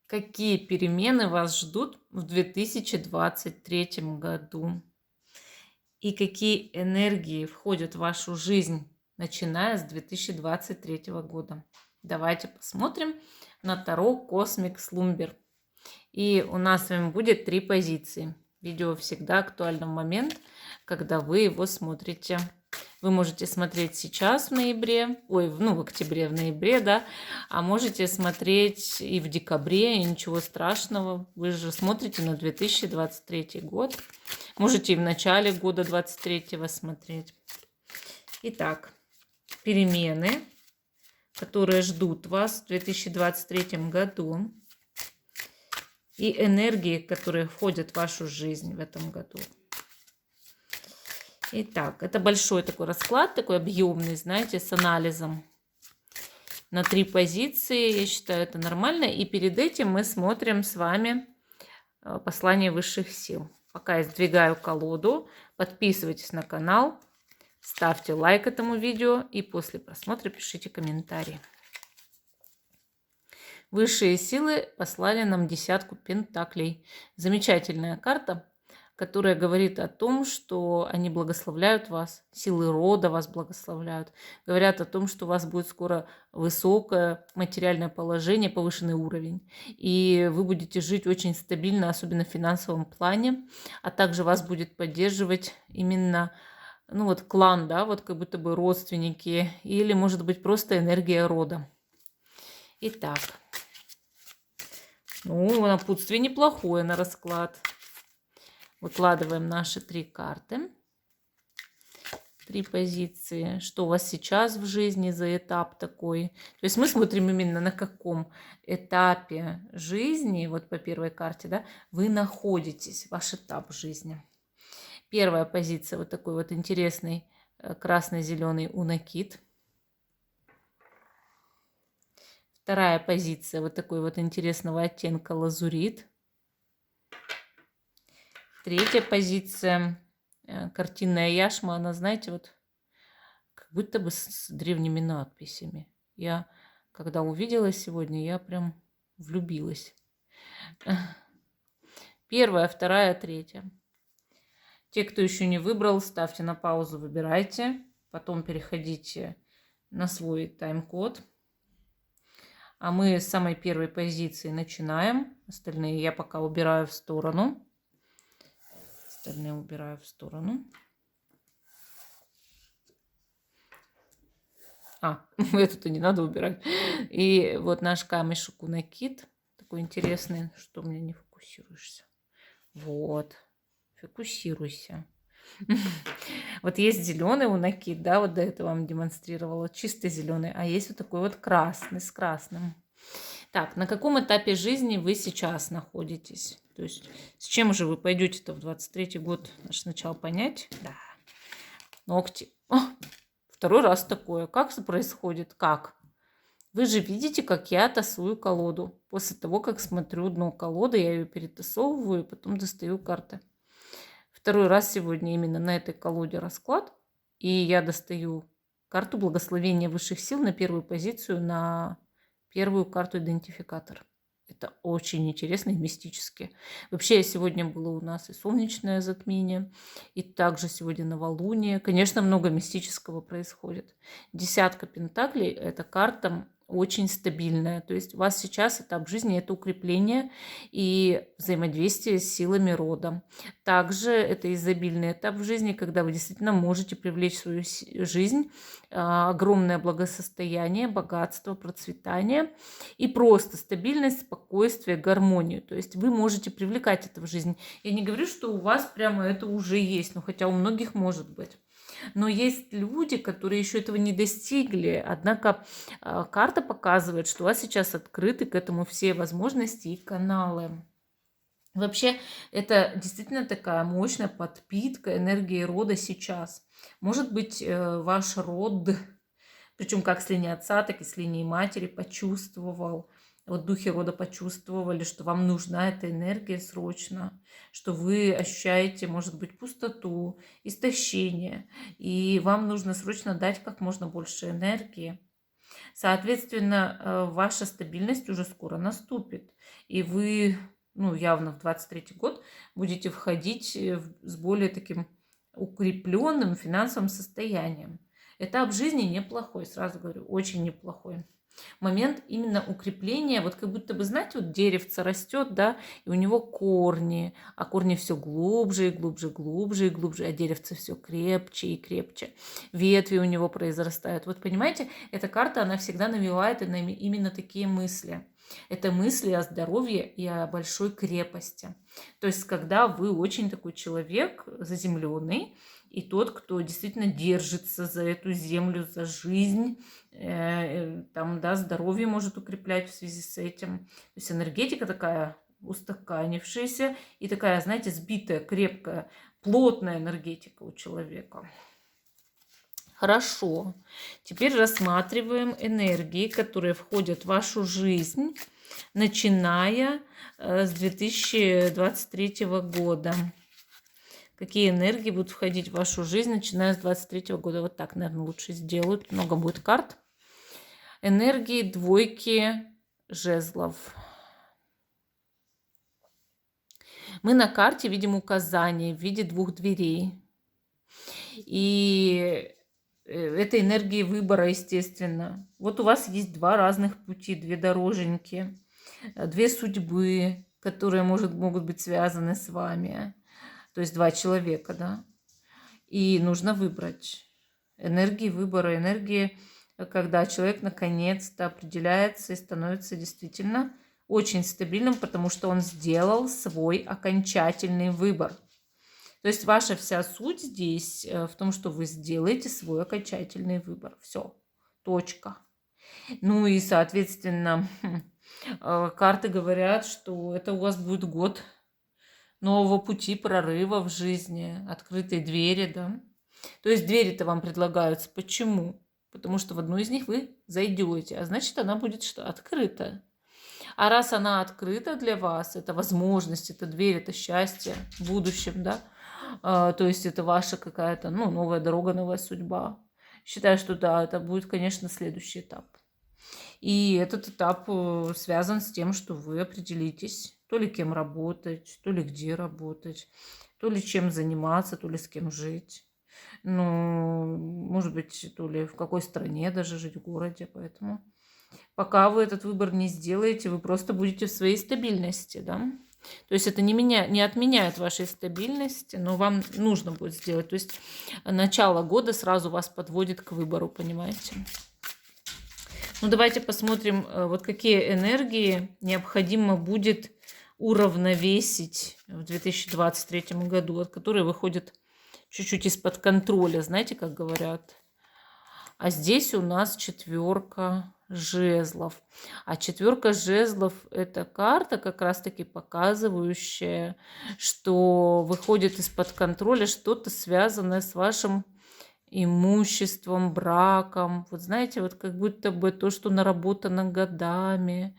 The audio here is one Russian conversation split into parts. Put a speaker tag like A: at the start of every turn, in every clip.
A: Какие перемены вас ждут в 2023 году? И какие энергии входят в вашу жизнь, начиная с 2023 года? Давайте посмотрим на Таро Космик Слумбер. И у нас с вами будет 3 позиции. Видео всегда актуально в момент, когда вы его смотрите. Вы можете смотреть сейчас в ноябре, в октябре, в ноябре, да, а можете смотреть и в декабре, и ничего страшного. Вы же смотрите на 2023 год. Можете и в начале года 23 смотреть. Итак, перемены, которые ждут вас в 2023 году, и энергии, которые входят в вашу жизнь в этом году. Итак, это большой такой расклад, такой объемный, знаете, с анализом на 3 позиции. Я считаю, это нормально. И перед этим мы смотрим с вами послание высших сил. Пока я сдвигаю колоду, подписывайтесь на канал, ставьте лайк этому видео и после просмотра пишите комментарии. Высшие силы послали нам десятку пентаклей. Замечательная карта, которая говорит о том, что они благословляют вас, силы рода вас благословляют. Говорят о том, что у вас будет скоро высокое материальное положение, повышенный уровень. И вы будете жить очень стабильно, особенно в финансовом плане. А также вас будет поддерживать именно клан, да, вот как будто бы родственники. Или, может быть, просто энергия рода. Итак. Напутствие неплохое на расклад. Выкладываем наши 3 карты. 3 позиции. Что у вас сейчас в жизни за этап такой? То есть мы смотрим именно на каком этапе жизни, вот по первой карте, да, вы находитесь, ваш этап жизни. Первая позиция вот такой вот интересный красно-зеленый унакит. Вторая позиция вот такой вот интересного оттенка лазурит. Третья позиция картинная яшма, она, знаете, вот как будто бы с древними надписями. Я, когда увидела сегодня, я прям влюбилась. Первая, вторая, третья. Те, кто еще не выбрал, ставьте на паузу, выбирайте. Потом переходите на свой тайм-код. А мы с самой первой позиции начинаем. Остальные я пока убираю в сторону. Остальные убираю в сторону. Эту-то не надо убирать. И вот наш камешек унакит. Такой интересный, что у меня не фокусируешься. Вот. Фокусируйся. Вот есть зеленый унакит, да, вот до этого вам демонстрировала. Чисто зеленый. А есть вот такой вот красный, с красным. Так, на каком этапе жизни вы сейчас находитесь? То есть с чем же вы пойдете-то в 23-й год? Наш сначала понять. Да. Ногти. Второй раз такое. Как это происходит? Как? Вы же видите, как я тасую колоду. После того, как смотрю дно колоды, я ее перетасовываю и потом достаю карты. Второй раз сегодня именно на этой колоде расклад. И я достаю карту благословения высших сил на первую позицию, на первую карту идентификатор. Это очень интересно и мистически. Вообще, сегодня было у нас и солнечное затмение, и также сегодня новолуние. Конечно, много мистического происходит. Десятка пентаклей – это карта очень стабильная. То есть у вас сейчас этап жизни – это укрепление и взаимодействие с силами рода. Также это изобильный этап в жизни, когда вы действительно можете привлечь в свою жизнь огромное благосостояние, богатство, процветание и просто стабильность, спокойствие, гармонию. То есть вы можете привлекать это в жизнь. Я не говорю, что у вас прямо это уже есть, хотя у многих может быть. Но есть люди, которые еще этого не достигли. Однако карта показывает, что у вас сейчас открыты к этому все возможности и каналы. Вообще, это действительно такая мощная подпитка энергии рода сейчас. Может быть, ваш род, причем как с линии отца, так и с линии матери, почувствовал, вот духи рода почувствовали, что вам нужна эта энергия срочно, что вы ощущаете, может быть, пустоту, истощение, и вам нужно срочно дать как можно больше энергии. Соответственно, ваша стабильность уже скоро наступит. И вы, ну, явно в 23 год будете входить с более таким укрепленным финансовым состоянием. Этап жизни неплохой, сразу говорю, очень неплохой. Момент именно укрепления, вот как будто бы, знаете, вот деревце растет, да, и у него корни, а корни все глубже и глубже, глубже и глубже, а деревце все крепче и крепче. Ветви у него произрастают. Вот понимаете, эта карта, она всегда навевает именно такие мысли. Это мысли о здоровье и о большой крепости. То есть, когда вы очень такой человек заземленный, и тот, кто действительно держится за эту землю, за жизнь, там, да, здоровье может укреплять в связи с этим. То есть энергетика такая устаканившаяся и такая, знаете, сбитая, крепкая, плотная энергетика у человека. Хорошо. Теперь рассматриваем энергии, которые входят в вашу жизнь, начиная с 2023 года. Какие энергии будут входить в вашу жизнь, начиная с 2023 года. Вот так, наверное, лучше сделают. Много будет карт. Энергии двойки жезлов. Мы на карте видим указание в виде двух дверей. И это энергии выбора, естественно. Вот у вас есть два разных пути, две дороженьки, две судьбы, которые могут быть связаны с вами. То есть два человека, да. И нужно выбрать. Энергии выбора, энергии, когда человек наконец-то определяется и становится действительно очень стабильным, потому что он сделал свой окончательный выбор. То есть ваша вся суть здесь в том, что вы сделаете свой окончательный выбор. Все. Точка. Ну и, соответственно, карты говорят, что это у вас будет год нового пути, прорыва в жизни, открытой двери, да. То есть двери-то вам предлагаются. Почему? Потому что в одну из них вы зайдете, а значит, она будет что? Открыта. А раз она открыта для вас, это возможность, это дверь, это счастье в будущем, да, то есть это ваша какая-то, ну, новая дорога, новая судьба. Считаю, что да, это будет, конечно, следующий этап. И этот этап связан с тем, что вы определитесь, то ли кем работать, то ли где работать, то ли чем заниматься, то ли с кем жить. Ну, может быть, то ли в какой стране даже жить, в городе. Поэтому пока вы этот выбор не сделаете, вы просто будете в своей стабильности, да. То есть это не отменяет вашей стабильности, но вам нужно будет сделать. То есть начало года сразу вас подводит к выбору, понимаете? Ну, давайте посмотрим, вот какие энергии необходимо будет уравновесить в 2023 году, от которые выходят чуть-чуть из-под контроля, знаете, как говорят. А здесь у нас четверка жезлов. А четверка жезлов – это карта, как раз-таки показывающая, что выходит из-под контроля что-то связанное с вашим имуществом, браком. Вот знаете, вот как будто бы то, что наработано годами,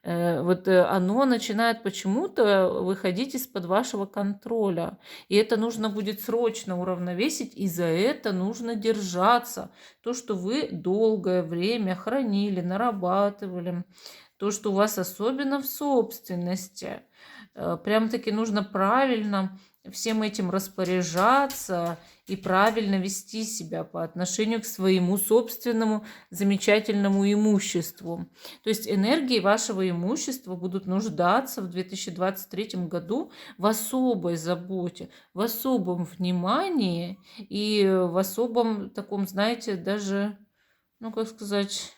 A: оно начинает почему-то выходить из-под вашего контроля. И это нужно будет срочно уравновесить, и за это нужно держаться. То, что вы долгое время хранили, нарабатывали, то, что у вас особенно в собственности. Прям-таки нужно правильно всем этим распоряжаться и правильно вести себя по отношению к своему собственному замечательному имуществу. То есть энергии вашего имущества будут нуждаться в 2023 году в особой заботе, в особом внимании и в особом таком, знаете, даже, ну, как сказать,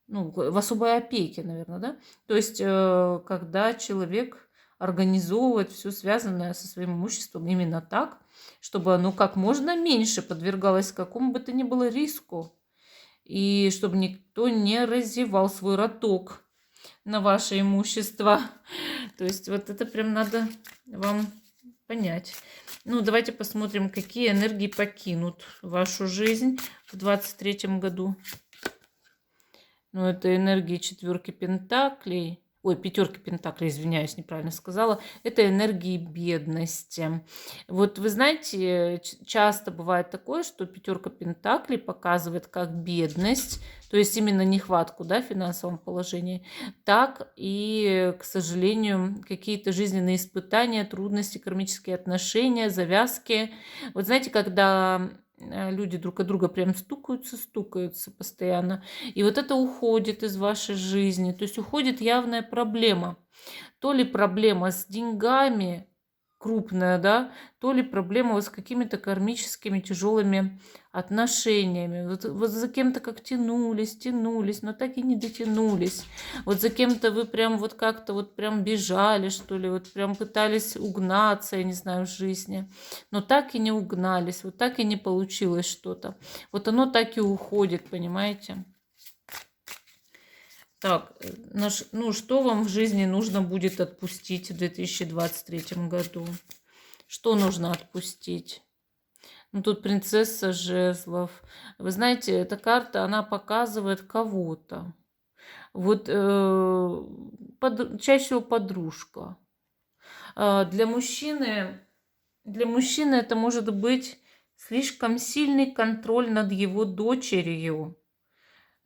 A: ну, в особой опеке, наверное, да? То есть, когда человек организовывает все связанное со своим имуществом именно так, чтобы оно как можно меньше подвергалось какому бы то ни было риску, и чтобы никто не разевал свой роток на ваше имущество. То есть вот это прям надо вам понять. Ну, давайте посмотрим, какие энергии покинут вашу жизнь в 2023 году. Ну, это энергии четверки пентаклей. ой, пятерки пентаклей, извиняюсь, неправильно сказала, это энергии бедности. Вот вы знаете, часто бывает такое, что пятерка пентаклей показывает как бедность, то есть именно нехватку, да, в финансовом положении, так и, к сожалению, какие-то жизненные испытания, трудности, кармические отношения, завязки. Вот знаете, когда люди друг от друга прям стукаются постоянно, и вот это уходит из вашей жизни, то есть уходит явная проблема. То ли проблема с деньгами крупная, да, то ли проблема вот с какими-то кармическими тяжелыми отношениями. Вот за кем-то как тянулись, но так и не дотянулись. Вот за кем-то вы прям вот как-то вот прям бежали, что ли, вот прям пытались угнаться, я не знаю, в жизни, но так и не угнались, вот так и не получилось что-то. Вот оно так и уходит, понимаете? Так, ну что вам в жизни нужно будет отпустить в 2023 году? Что нужно отпустить? Ну, тут принцесса жезлов. Вы знаете, эта карта, она показывает кого-то. Вот чаще всего подружка. Для мужчины это может быть слишком сильный контроль над его дочерью.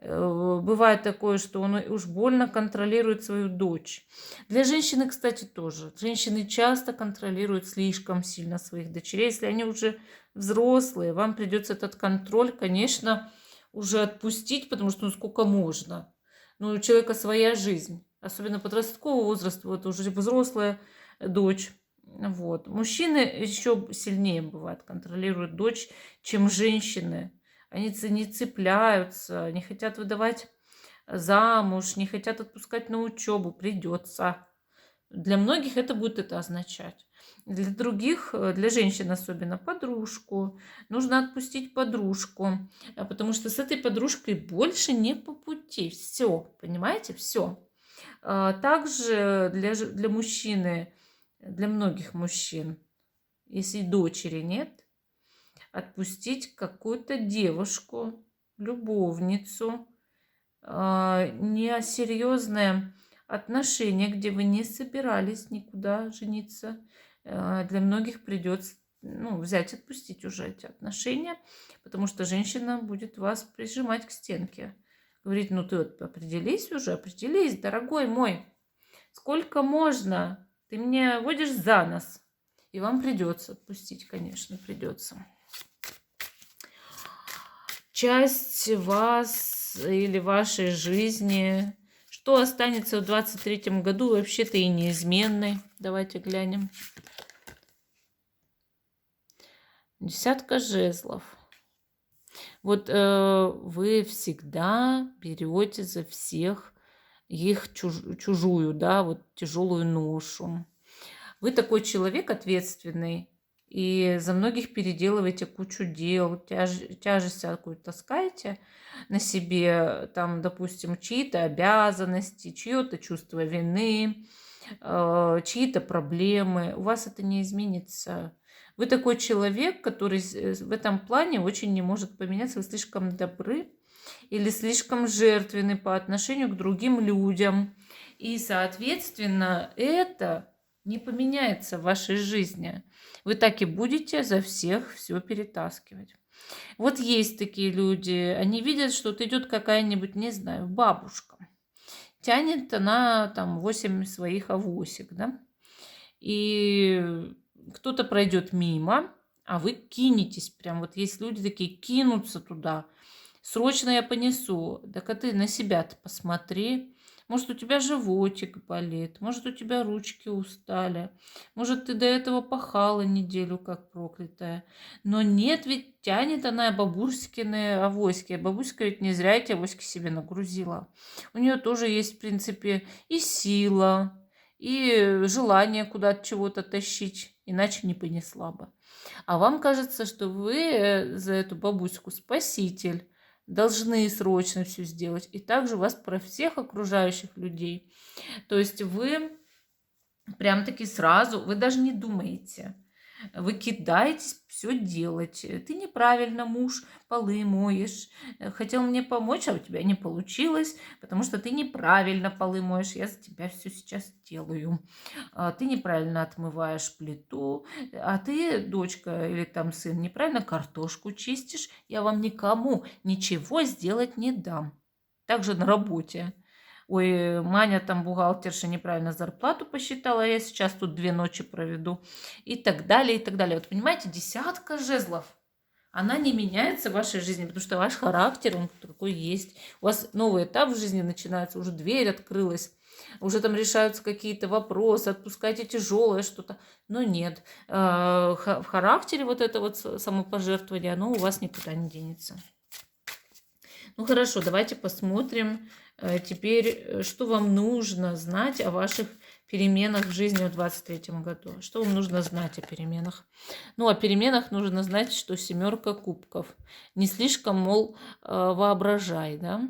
A: Бывает такое, что он уж больно контролирует свою дочь. Для женщины, кстати, тоже. Женщины часто контролируют слишком сильно своих дочерей. Если они уже взрослые, вам придется этот контроль, конечно, уже отпустить, потому что ну сколько можно. Ну, у человека своя жизнь. Особенно подросткового возраста, вот уже взрослая дочь. Вот. Мужчины еще сильнее бывают, контролируют дочь, чем женщины. Они не цепляются, не хотят выдавать замуж, не хотят отпускать на учебу. Придется. Для многих это будет это означать. Для других, для женщин особенно, подружку. Нужно отпустить подружку, потому что с этой подружкой больше не по пути. Все, понимаете, все. Также для мужчины, для многих мужчин, если дочери нет, отпустить какую-то девушку, любовницу, несерьезное отношение, где вы не собирались никуда жениться. Для многих придется взять, отпустить уже эти отношения, потому что женщина будет вас прижимать к стенке. Говорит, ну ты вот определись, дорогой мой, сколько можно? Ты меня водишь за нос. И вам придется отпустить, конечно, придется. Часть вас или вашей жизни, что останется в 2023 году, вообще-то и неизменной. Давайте глянем. Десятка жезлов. Вот вы всегда берете за всех их чужую, да, вот тяжелую ношу. Вы такой человек ответственный, и за многих переделываете кучу дел, тяжесть всякую таскаете на себе, там, допустим, чьи-то обязанности, чье-то чувство вины, чьи-то проблемы. У вас это не изменится. Вы такой человек, который в этом плане очень не может поменяться. Вы слишком добры или слишком жертвенны по отношению к другим людям. И, соответственно, это не поменяется в вашей жизни. Вы так и будете за всех все перетаскивать. Вот есть такие люди, они видят, что вот идет какая-нибудь, не знаю, бабушка. Тянет она там 8 своих авосик, да? И кто-то пройдет мимо, а вы кинетесь. Прям вот есть люди такие, кинутся туда. Срочно я понесу. Так а ты на себя-то посмотри. Может, у тебя животик болит, может, у тебя ручки устали, может, ты до этого пахала неделю, как проклятая. Но нет, ведь тянет она бабушкины авоськи. Бабуська ведь не зря эти авоськи себе нагрузила. У нее тоже есть, в принципе, и сила, и желание куда-то чего-то тащить, иначе не понесла бы. А вам кажется, что вы за эту бабуську спаситель, должны срочно все сделать. И также у вас про всех окружающих людей. То есть вы прям-таки сразу, вы даже не думаете. Вы кидаетесь все делать. Ты неправильно, муж, полы моешь. Хотел мне помочь, а у тебя не получилось, потому что ты неправильно полы моешь. Я за тебя все сейчас делаю. Ты неправильно отмываешь плиту, а ты, дочка или там сын, неправильно картошку чистишь. Я вам никому ничего сделать не дам. Также на работе. Ой, Маня там бухгалтерша неправильно зарплату посчитала, я сейчас тут 2 ночи проведу. И так далее, и так далее. Вот понимаете, десятка жезлов. Она не меняется в вашей жизни, потому что ваш характер, он такой есть. У вас новый этап в жизни начинается, уже дверь открылась, уже там решаются какие-то вопросы, отпускайте тяжелое что-то. Но нет, в характере вот это вот самопожертвование, оно у вас никуда не денется. Ну хорошо, давайте посмотрим теперь, что вам нужно знать о ваших переменах в жизни в 2023 году. Что вам нужно знать о переменах? Ну, о переменах нужно знать, что 7 кубков. Не слишком, мол, воображай, да?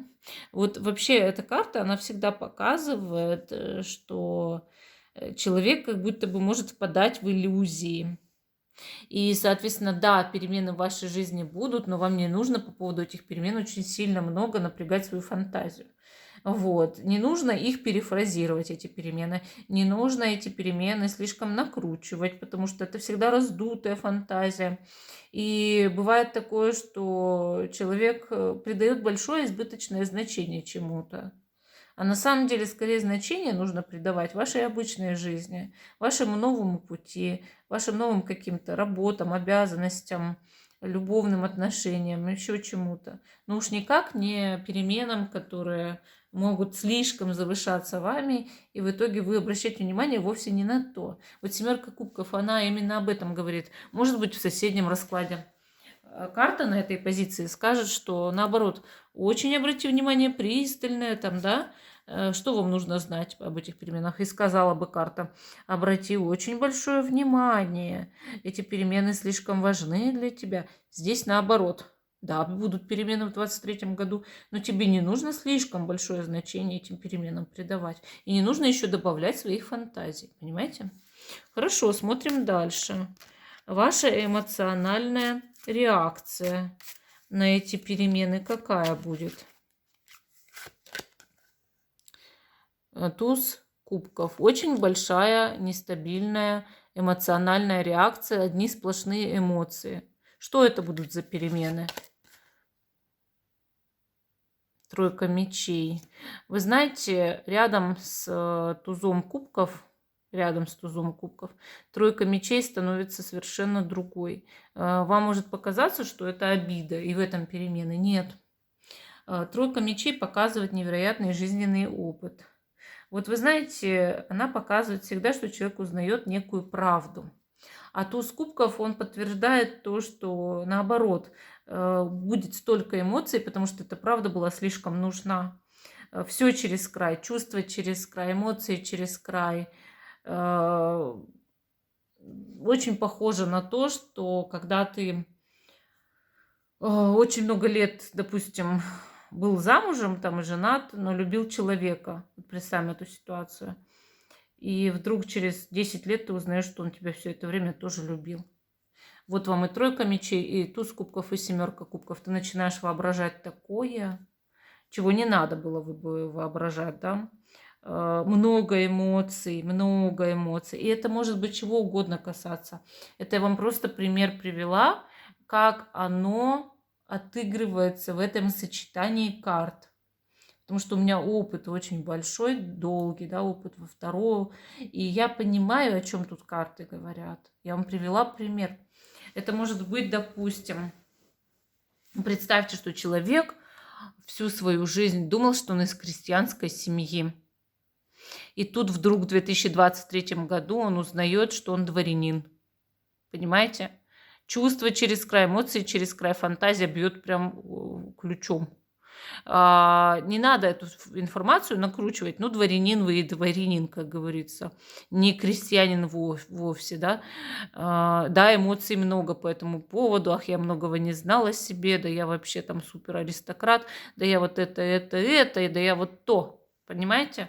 A: Вот вообще эта карта, она всегда показывает, что человек как будто бы может впадать в иллюзии. И, соответственно, да, перемены в вашей жизни будут, но вам не нужно по поводу этих перемен очень сильно много напрягать свою фантазию. Вот. Не нужно их перефразировать, эти перемены. Не нужно эти перемены слишком накручивать, потому что это всегда раздутая фантазия. И бывает такое, что человек придает большое избыточное значение чему-то. А на самом деле, скорее, значение нужно придавать вашей обычной жизни, вашему новому пути, вашим новым каким-то работам, обязанностям, любовным отношениям, еще чему-то. Но уж никак не переменам, которые могут слишком завышаться вами, и в итоге вы обращаете внимание вовсе не на то. Вот 7 кубков, она именно об этом говорит. Может быть, в соседнем раскладе карта на этой позиции скажет, что наоборот, очень обрати внимание пристальное, там, да, что вам нужно знать об этих переменах. И сказала бы карта, обрати очень большое внимание, эти перемены слишком важны для тебя. Здесь наоборот. Да, будут перемены в 2023 году, но тебе не нужно слишком большое значение этим переменам придавать. И не нужно еще добавлять своих фантазий, понимаете? Хорошо, смотрим дальше. Ваша эмоциональная реакция на эти перемены какая будет? Туз кубков. Очень большая, нестабильная эмоциональная реакция, одни сплошные эмоции. Что это будут за перемены? Тройка мечей. Вы знаете, рядом с тузом кубков, тройка мечей становится совершенно другой. Вам может показаться, что это обида, и в этом перемены. Нет. Тройка мечей показывает невероятный жизненный опыт. Вот вы знаете, она показывает всегда, что человек узнает некую правду. А туз кубков, он подтверждает то, что наоборот, будет столько эмоций, потому что эта правда была слишком нужна. Все через край, чувства через край, эмоции через край. Очень похоже на то, что когда ты очень много лет, допустим, был замужем там и женат, но любил человека. Вот представим эту ситуацию. И вдруг через 10 лет ты узнаешь, что он тебя все это время тоже любил. Вот вам и тройка мечей, и туз кубков, и 7 кубков. Ты начинаешь воображать такое, чего не надо было бы воображать, да? Много эмоций, много эмоций. И это может быть чего угодно касаться. Это я вам просто пример привела, как оно отыгрывается в этом сочетании карт. Потому что у меня опыт очень большой, долгий, да, опыт во второго. И я понимаю, о чем тут карты говорят. Я вам привела пример. Это может быть, допустим, представьте, что человек всю свою жизнь думал, что он из крестьянской семьи. И тут вдруг в 2023 году он узнает, что он дворянин. Понимаете? Чувства через край, эмоции через край, фантазия бьет прям ключом. Не надо эту информацию накручивать. Ну, дворянин вы и дворянин, как говорится. Не крестьянин вовсе, да. Да, эмоций много по этому поводу. Ах, я многого не знала о себе. Да я вообще там супер аристократ. Да я вот это, и да я вот то. Понимаете?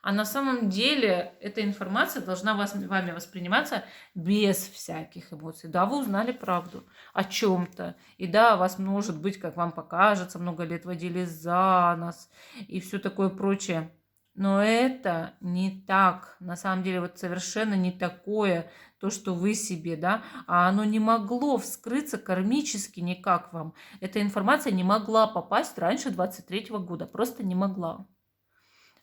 A: А на самом деле эта информация должна вами восприниматься без всяких эмоций. Да, вы узнали правду о чем-то. И да, вас, может быть, как вам покажется, много лет водили за нос и все такое прочее. Но это не так. На самом деле вот совершенно не такое, то, что вы себе, да, а оно не могло вскрыться кармически никак вам. Эта информация не могла попасть раньше 23-го года, просто не могла.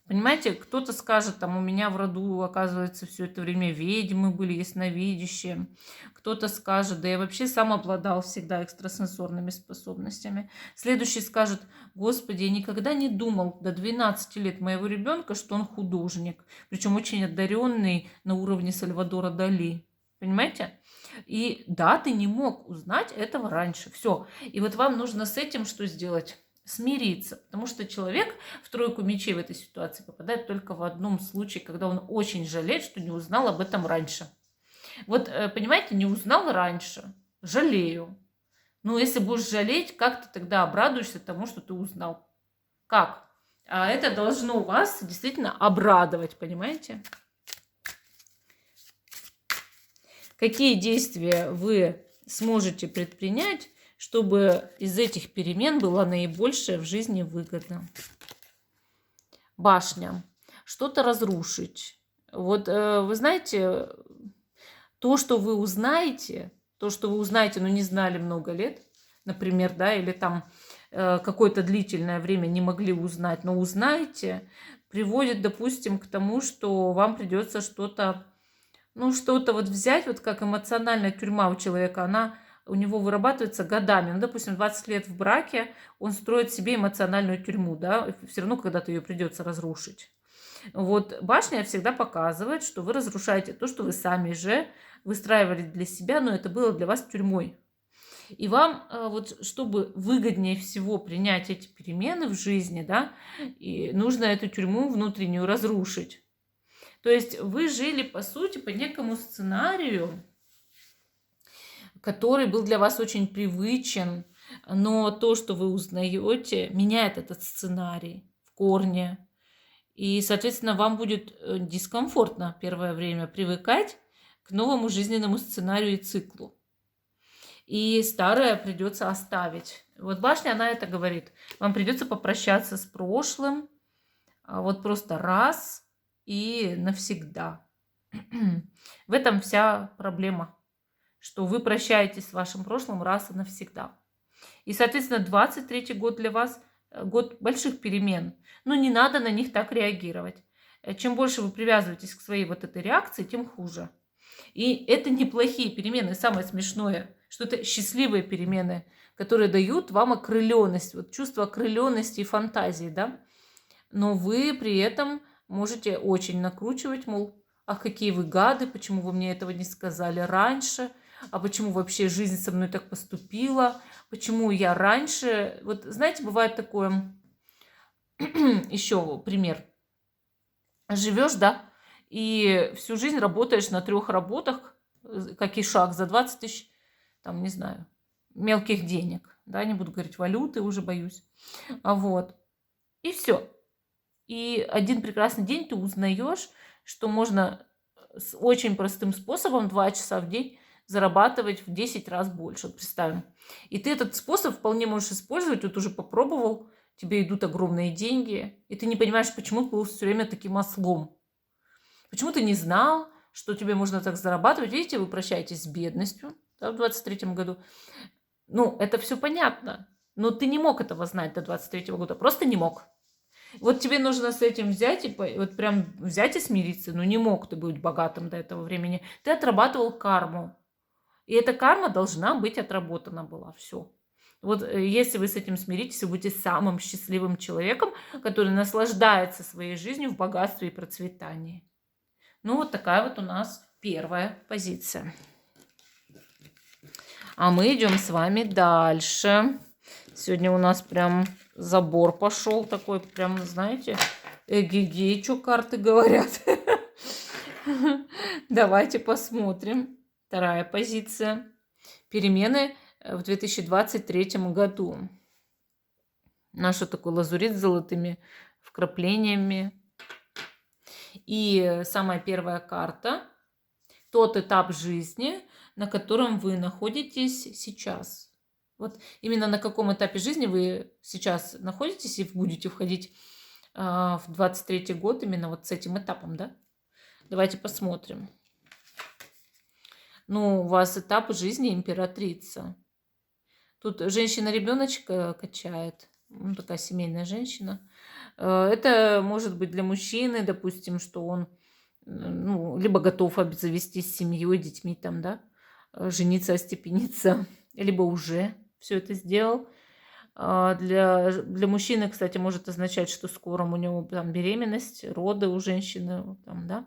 A: Понимаете, кто-то скажет, там, у меня в роду, оказывается, все это время ведьмы были, ясновидящие. Кто-то скажет, да я вообще сам обладал всегда экстрасенсорными способностями. Следующий скажет, господи, я никогда не думал до 12 лет моего ребенка, что он художник. Причем очень одаренный на уровне Сальвадора Дали. Понимаете? И да, ты не мог узнать этого раньше. Все. И вот вам нужно с этим что сделать? Смириться, потому что человек в тройку мечей в этой ситуации попадает только в одном случае, когда он очень жалеет, что не узнал об этом раньше. Вот, понимаете, не узнал раньше, жалею. Ну, если будешь жалеть, как ты тогда обрадуешься тому, что ты узнал? Как? А это должно вас действительно обрадовать, понимаете? Какие действия вы сможете предпринять, чтобы из этих перемен была наибольшая в жизни выгода? Башня. Что-то разрушить. Вот вы знаете, то, что вы узнаете, но не знали много лет, например, да, или там какое-то длительное время не могли узнать, но узнаете, приводит, допустим, к тому, что вам придется что-то вот взять, вот как эмоциональная тюрьма у человека, у него вырабатывается годами. Ну, допустим, 20 лет в браке, он строит себе эмоциональную тюрьму, да, все равно когда-то ее придется разрушить. Вот башня всегда показывает, что вы разрушаете то, что вы сами же выстраивали для себя, но это было для вас тюрьмой. И вам, вот, чтобы выгоднее всего принять эти перемены в жизни, да, и нужно эту тюрьму внутреннюю разрушить. То есть вы жили, по сути, по некому сценарию, который был для вас очень привычен, но то, что вы узнаете, меняет этот сценарий в корне. И, соответственно, вам будет дискомфортно первое время привыкать к новому жизненному сценарию и циклу. И старое придется оставить. Вот башня, она это говорит. Вам придется попрощаться с прошлым, вот просто раз и навсегда. В этом вся проблема, что вы прощаетесь с вашим прошлым раз и навсегда. И, соответственно, 23-й год для вас год больших перемен. Но не надо на них так реагировать. Чем больше вы привязываетесь к своей вот этой реакции, тем хуже. И это неплохие перемены. Самое смешное, что это счастливые перемены, которые дают вам окрыленность, вот чувство окрыленности и фантазии, да. Но вы при этом можете очень накручивать, мол, ах, какие вы гады, почему вы мне этого не сказали раньше, а почему вообще жизнь со мной так поступила, почему я раньше... Вот знаете, бывает такое, еще пример. Живешь, да, и всю жизнь работаешь на 3 работах, как и шаг, за 20 тысяч, там, не знаю, мелких денег, да, не буду говорить валюты, уже боюсь, вот, и все. И один прекрасный день ты узнаешь, что можно с очень простым способом 2 часа в день зарабатывать в 10 раз больше. Вот представим. И ты этот способ вполне можешь использовать, вот уже попробовал, тебе идут огромные деньги, и ты не понимаешь, почему ты был все время таким ослом. Почему ты не знал, что тебе можно так зарабатывать? Видите, вы прощаетесь с бедностью, да, в 23-м году. Ну, это все понятно. Но ты не мог этого знать до 23-го года. Просто не мог. Вот тебе нужно с этим взять и вот прям взять и смириться. Ну, не мог ты быть богатым до этого времени. Ты отрабатывал карму. И эта карма должна быть отработана была. Все. Вот если вы с этим смиритесь, вы будете самым счастливым человеком, который наслаждается своей жизнью в богатстве и процветании. Ну, вот такая вот у нас первая позиция. А мы идем с вами дальше. Сегодня у нас прям забор пошел такой, прям, знаете, эгегей, что карты говорят. Давайте посмотрим. Вторая позиция. Перемены в 2023 году. Наш такой лазурит с золотыми вкраплениями. И самая первая карта – тот этап жизни, на котором вы находитесь сейчас. Вот именно на каком этапе жизни вы сейчас находитесь и будете входить в 23-й год именно вот с этим этапом, да? Давайте посмотрим. Ну, у вас этап жизни императрица. Тут женщина-ребеночка качает, ну, такая семейная женщина. Это может быть для мужчины, допустим, что он ну, либо готов обзавестись семьей, детьми, там, да, жениться, остепениться, либо уже все это сделал. Для мужчины, кстати, может означать, что скоро у него там беременность, роды у женщины, там, да.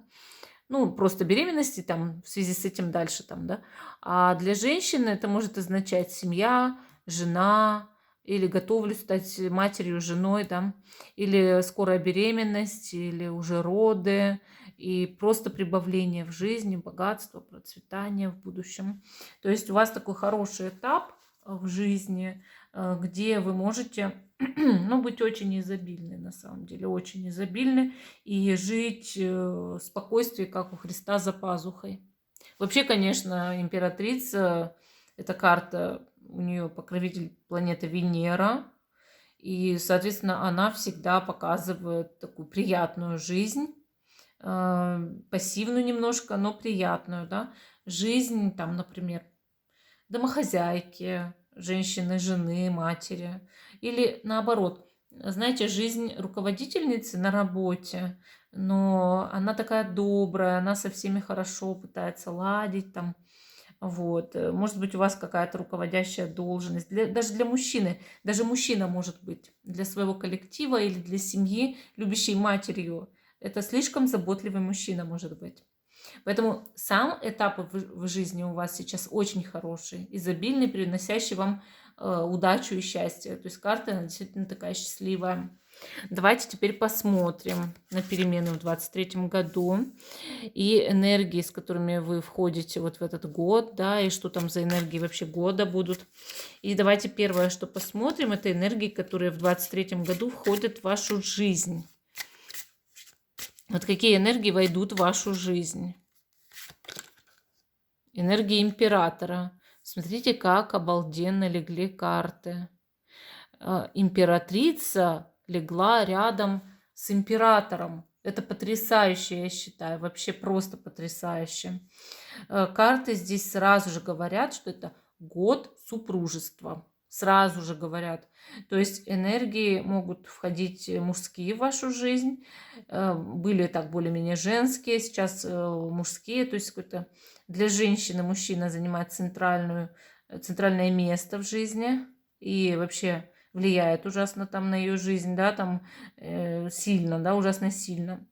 A: Ну, просто беременности там в связи с этим дальше там, да. А для женщины это может означать семья, жена, или готовлюсь стать матерью, женой, да, или скорая беременность, или уже роды, и просто прибавление в жизни, богатство, процветание в будущем. То есть у вас такой хороший этап в жизни, где вы можете ну, быть очень изобильны, на самом деле, очень изобильны, и жить в спокойствии, как у Христа за пазухой. Вообще, конечно, императрица, эта карта, у нее покровитель планеты Венера, и, соответственно, она всегда показывает такую приятную жизнь, пассивную немножко, но приятную, да, жизнь, там, например, домохозяйки, женщины, жены, матери. Или наоборот, знаете, жизнь руководительницы на работе, но она такая добрая, она со всеми хорошо пытается ладить там. Вот. Может быть, у вас какая-то руководящая должность. Даже для мужчины. Даже мужчина может быть для своего коллектива или для семьи любящей матерью. Это слишком заботливый мужчина может быть. Поэтому сам этап в жизни у вас сейчас очень хороший, изобильный, приносящий вам удачу и счастье. То есть карта она действительно такая счастливая. Давайте теперь посмотрим на перемены в 2023 году и энергии, с которыми вы входите вот в этот год, да, и что там за энергии вообще года будут. И давайте первое, что посмотрим, это энергии, которые в 2023 году входят в вашу жизнь. Вот какие энергии войдут в вашу жизнь. Энергия императора. Смотрите, как обалденно легли карты. Императрица легла рядом с императором. Это потрясающе, я считаю, вообще просто потрясающе. Карты здесь сразу же говорят, что это год супружества. Сразу же говорят. То есть энергии могут входить мужские в вашу жизнь. Были так более-менее женские, сейчас мужские. То есть какой-то для женщины мужчина занимает центральное место в жизни. И вообще влияет ужасно там на ее жизнь, да, там сильно, да, ужасно сильно.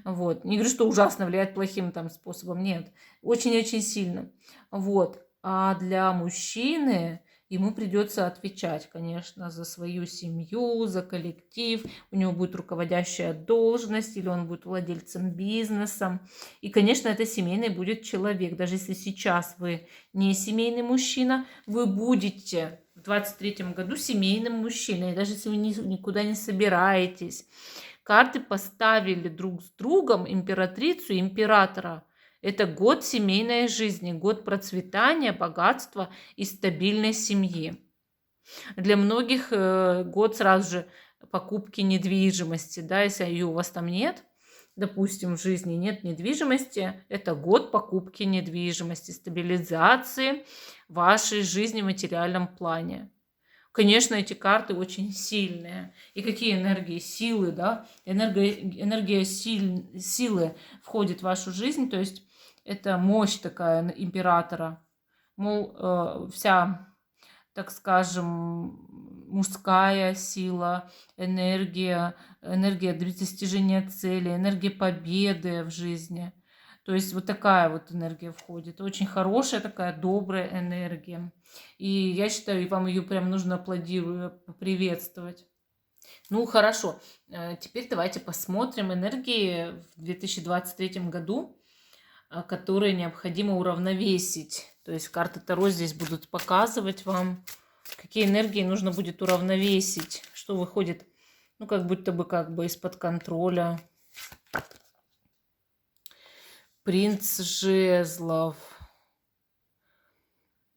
A: Вот. Не говорю, что ужасно влияет плохим там способом, нет. Очень-очень сильно. Вот. А для мужчины ему придется отвечать, конечно, за свою семью, за коллектив. У него будет руководящая должность, или он будет владельцем бизнеса. И, конечно, это семейный будет человек. Даже если сейчас вы не семейный мужчина, вы будете в 2023 году семейным мужчиной. Даже если вы никуда не собираетесь. Карты поставили друг с другом императрицу и императора. Это год семейной жизни, год процветания, богатства и стабильной семьи. Для многих год сразу же покупки недвижимости, да, если ее у вас там нет, допустим, в жизни нет недвижимости, это год покупки недвижимости, стабилизации вашей жизни в материальном плане. Конечно, эти карты очень сильные. И какие энергии, силы, да? Энергия силы входит в вашу жизнь, то есть это мощь такая императора. Мол, вся, так скажем, мужская сила, энергия для достижения цели, энергия победы в жизни. То есть вот такая вот энергия входит. Очень хорошая такая добрая энергия. И я считаю, вам ее прям нужно аплодировать, поприветствовать. Ну, хорошо. Теперь давайте посмотрим энергии в 2023 году, которые необходимо уравновесить. То есть карты Таро здесь будут показывать вам, какие энергии нужно будет уравновесить, что выходит, ну, как будто бы из-под контроля. Принц жезлов.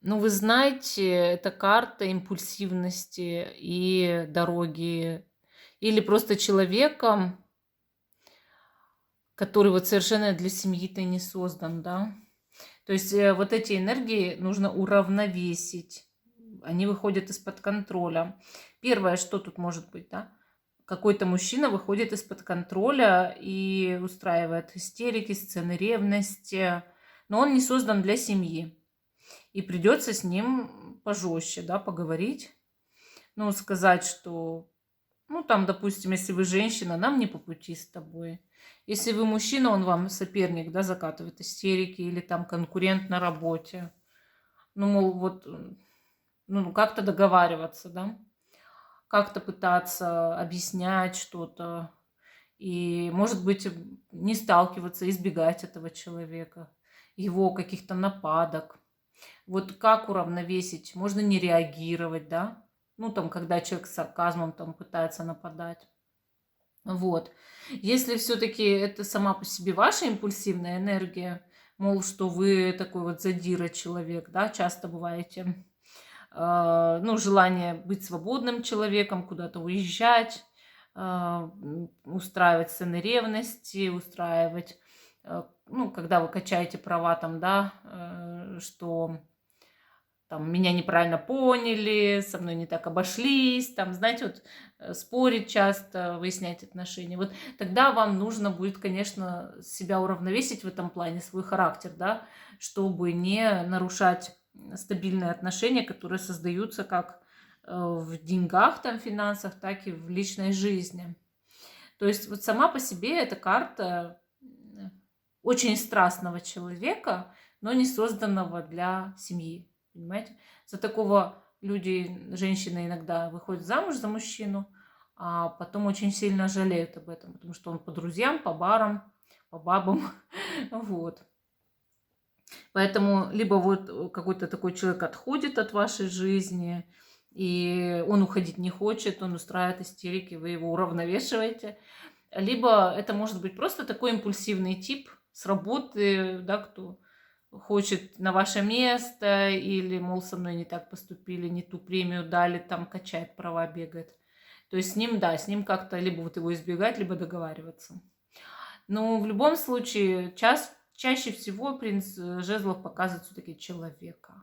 A: Ну, вы знаете, это карта импульсивности и дороги. Или просто человека, который вот совершенно для семьи-то не создан, да. То есть вот эти энергии нужно уравновесить. Они выходят из-под контроля. Первое, что тут может быть, да? Какой-то мужчина выходит из-под контроля и устраивает истерики, сцены ревности, но он не создан для семьи. И придется с ним пожестче, да, поговорить. Ну, сказать, что, ну, там, допустим, если вы женщина, нам не по пути с тобой. Если вы мужчина, он вам соперник, да, закатывает истерики или там конкурент на работе. Ну, мол, вот, ну, как-то договариваться, да, как-то пытаться объяснять что-то. И, может быть, не сталкиваться, избегать этого человека, его каких-то нападок. Вот как уравновесить? Можно не реагировать, да? Ну, там, когда человек с сарказмом там пытается нападать. Вот. Если все-таки это сама по себе ваша импульсивная энергия, мол, что вы такой вот задира человек, да, часто бываете, ну, желание быть свободным человеком, куда-то уезжать, устраивать сцены ревности, устраивать, ну, когда вы качаете права там, да, что там меня неправильно поняли, со мной не так обошлись, там, знаете, вот спорить часто, выяснять отношения. Вот тогда вам нужно будет, конечно, себя уравновесить в этом плане, свой характер, да, чтобы не нарушать стабильные отношения, которые создаются как в деньгах, там, финансах, так и в личной жизни. То есть вот сама по себе эта карта очень страстного человека, но не созданного для семьи. Понимаете? За такого люди, женщины иногда выходят замуж за мужчину, а потом очень сильно жалеют об этом, потому что он по друзьям, по барам, по бабам. Вот. Поэтому либо вот какой-то такой человек отходит от вашей жизни, и он уходить не хочет, он устраивает истерики, вы его уравновешиваете. Либо это может быть просто такой импульсивный тип с работы, да, кто хочет на ваше место, или, мол, со мной не так поступили, не ту премию дали, там качает права, бегает. То есть с ним, да, с ним как-то либо вот его избегать, либо договариваться. Но в любом случае, чаще всего принц жезлов показывает все-таки человека.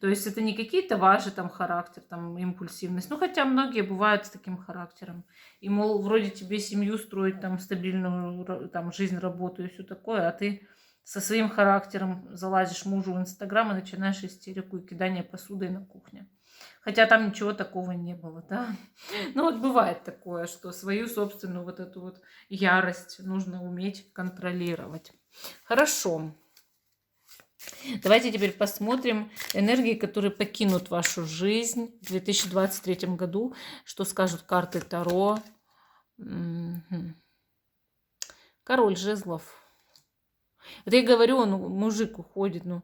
A: То есть это не какие-то ваши там характер, там импульсивность. Ну, хотя многие бывают с таким характером. И, мол, вроде тебе семью строить, там, стабильную там, жизнь, работу и все такое, а ты со своим характером залазишь мужу в Инстаграм и начинаешь истерику и кидание посудой на кухне. Хотя там ничего такого не было, да. Ну, вот бывает такое, что свою собственную вот эту вот ярость нужно уметь контролировать. Хорошо. Давайте теперь посмотрим энергии, которые покинут вашу жизнь в 2023 году. Что скажут карты Таро? Король жезлов. Вот я говорю, он мужик уходит, ну,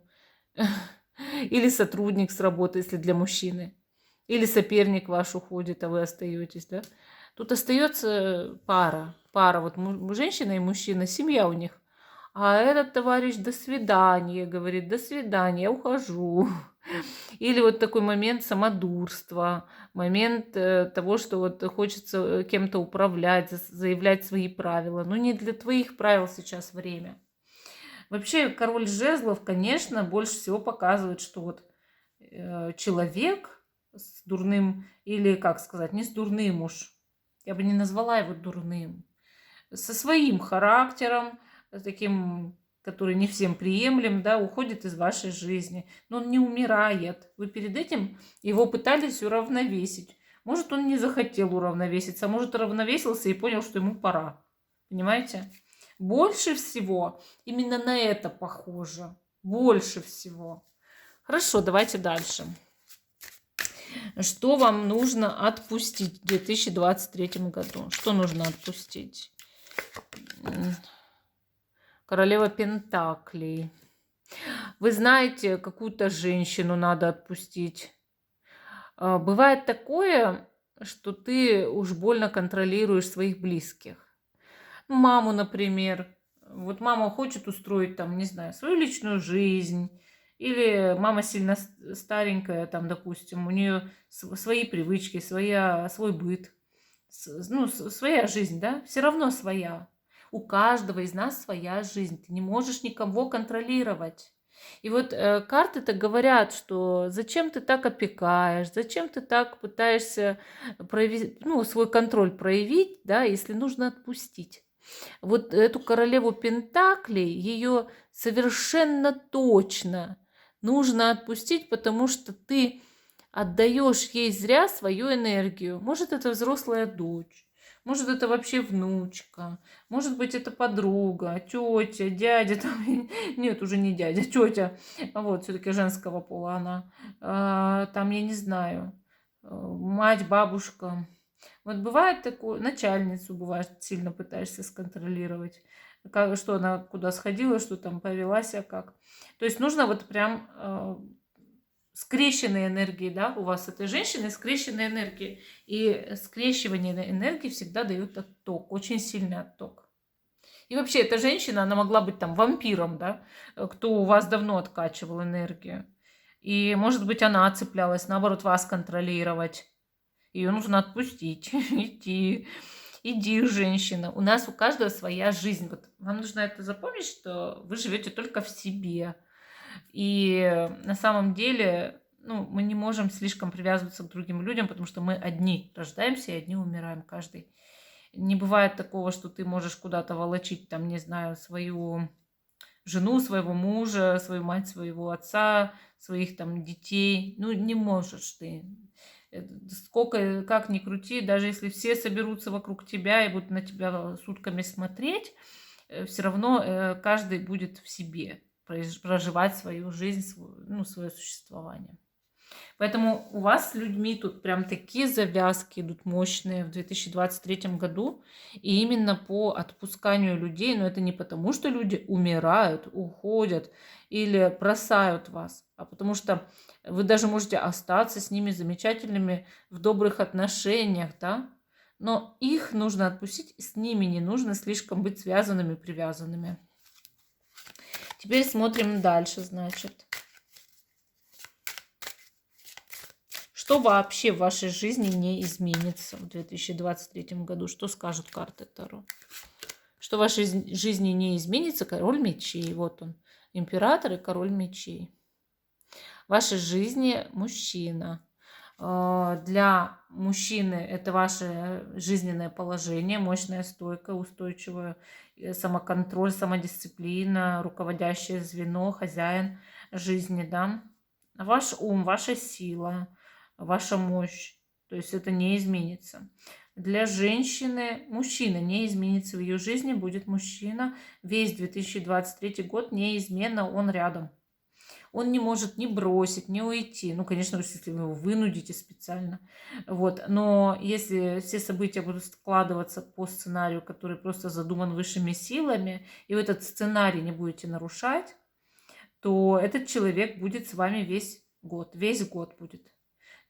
A: или сотрудник с работы, если для мужчины, или соперник ваш уходит, а вы остаетесь, да? Тут остается пара, вот женщина и мужчина, семья у них. А этот товарищ до свидания, говорит, до свидания, я ухожу. Или вот такой момент самодурства, момент того, что вот хочется кем-то управлять, заявлять свои правила. Но не для твоих правил сейчас время. Вообще, король жезлов, конечно, больше всего показывает, что вот человек с дурным, или, как сказать, не с дурным уж, я бы не назвала его дурным, со своим характером, таким, который не всем приемлем, да, уходит из вашей жизни. Но он не умирает. Вы перед этим его пытались уравновесить. Может, он не захотел уравновеситься, а может, уравновесился и понял, что ему пора. Понимаете? Больше всего именно на это похоже. Больше всего. Хорошо, давайте дальше. Что вам нужно отпустить в 2023 году? Что нужно отпустить? Королева Пентаклей. Вы знаете, какую-то женщину надо отпустить. Бывает такое, что ты уж больно контролируешь своих близких. Маму, например, Вот мама хочет устроить там, не знаю, свою личную жизнь, или мама сильно старенькая, там, допустим, у нее свои привычки, свой быт, ну, своя жизнь, да, все равно своя. У каждого из нас своя жизнь. Ты не можешь никого контролировать. И вот карты-то говорят, что зачем ты так опекаешь, зачем ты так пытаешься проявить, ну, свой контроль проявить, да, если нужно отпустить. Вот эту королеву Пентаклей, ее совершенно точно нужно отпустить, потому что ты отдаешь ей зря свою энергию. Может, это взрослая дочь, может, это вообще внучка, может быть, это подруга, тетя, дядя, там, нет, уже не дядя, тетя, вот, все-таки женского пола она, там, я не знаю, мать, бабушка. Вот бывает такое, начальницу бывает сильно пытаешься сконтролировать, что она куда сходила, что там повелась, а как. То есть нужно вот прям скрещенные энергии, да, у вас этой женщины скрещенные энергии. И скрещивание энергии всегда дает отток, очень сильный отток. И вообще эта женщина, она могла быть там вампиром, да, кто у вас давно откачивал энергию. И, может быть, она цеплялась, наоборот, вас контролировать. Ее нужно отпустить, идти. Иди, женщина. У нас у каждого своя жизнь. Вот вам нужно это запомнить, что вы живете только в себе. И на самом деле, ну, мы не можем слишком привязываться к другим людям, потому что мы одни рождаемся и одни умираем каждый. Не бывает такого, что ты можешь куда-то волочить, там, не знаю, свою жену, своего мужа, свою мать, своего отца, своих там детей. Ну, не можешь ты. Сколько, как ни крути, даже если все соберутся вокруг тебя и будут на тебя сутками смотреть, все равно каждый будет в себе проживать свою жизнь, ну, свое существование. Поэтому у вас с людьми тут прям такие завязки идут мощные в 2023 году. И именно по отпусканию людей, но это не потому, что люди умирают, уходят или бросают вас, а потому что вы даже можете остаться с ними замечательными в добрых отношениях, да? Но их нужно отпустить, с ними не нужно слишком быть связанными, привязанными. Теперь смотрим дальше, значит. Что вообще в вашей жизни не изменится в 2023 году? Что скажут карты Таро? Что в вашей жизни не изменится? Король мечей. Вот он. Император и король мечей. В вашей жизни мужчина. Для мужчины это ваше жизненное положение, мощная стойка, устойчивая, самоконтроль, самодисциплина, руководящее звено, хозяин жизни, да. Ваш ум, ваша сила, ваша мощь. То есть это не изменится. Для женщины, мужчина не изменится в ее жизни, будет мужчина. Весь 2023 год неизменно он рядом. Он не может ни бросить, ни уйти. Ну, конечно, если вы его вынудите специально. Вот. Но если все события будут складываться по сценарию, который просто задуман высшими силами, и вы этот сценарий не будете нарушать, то этот человек будет с вами весь год будет.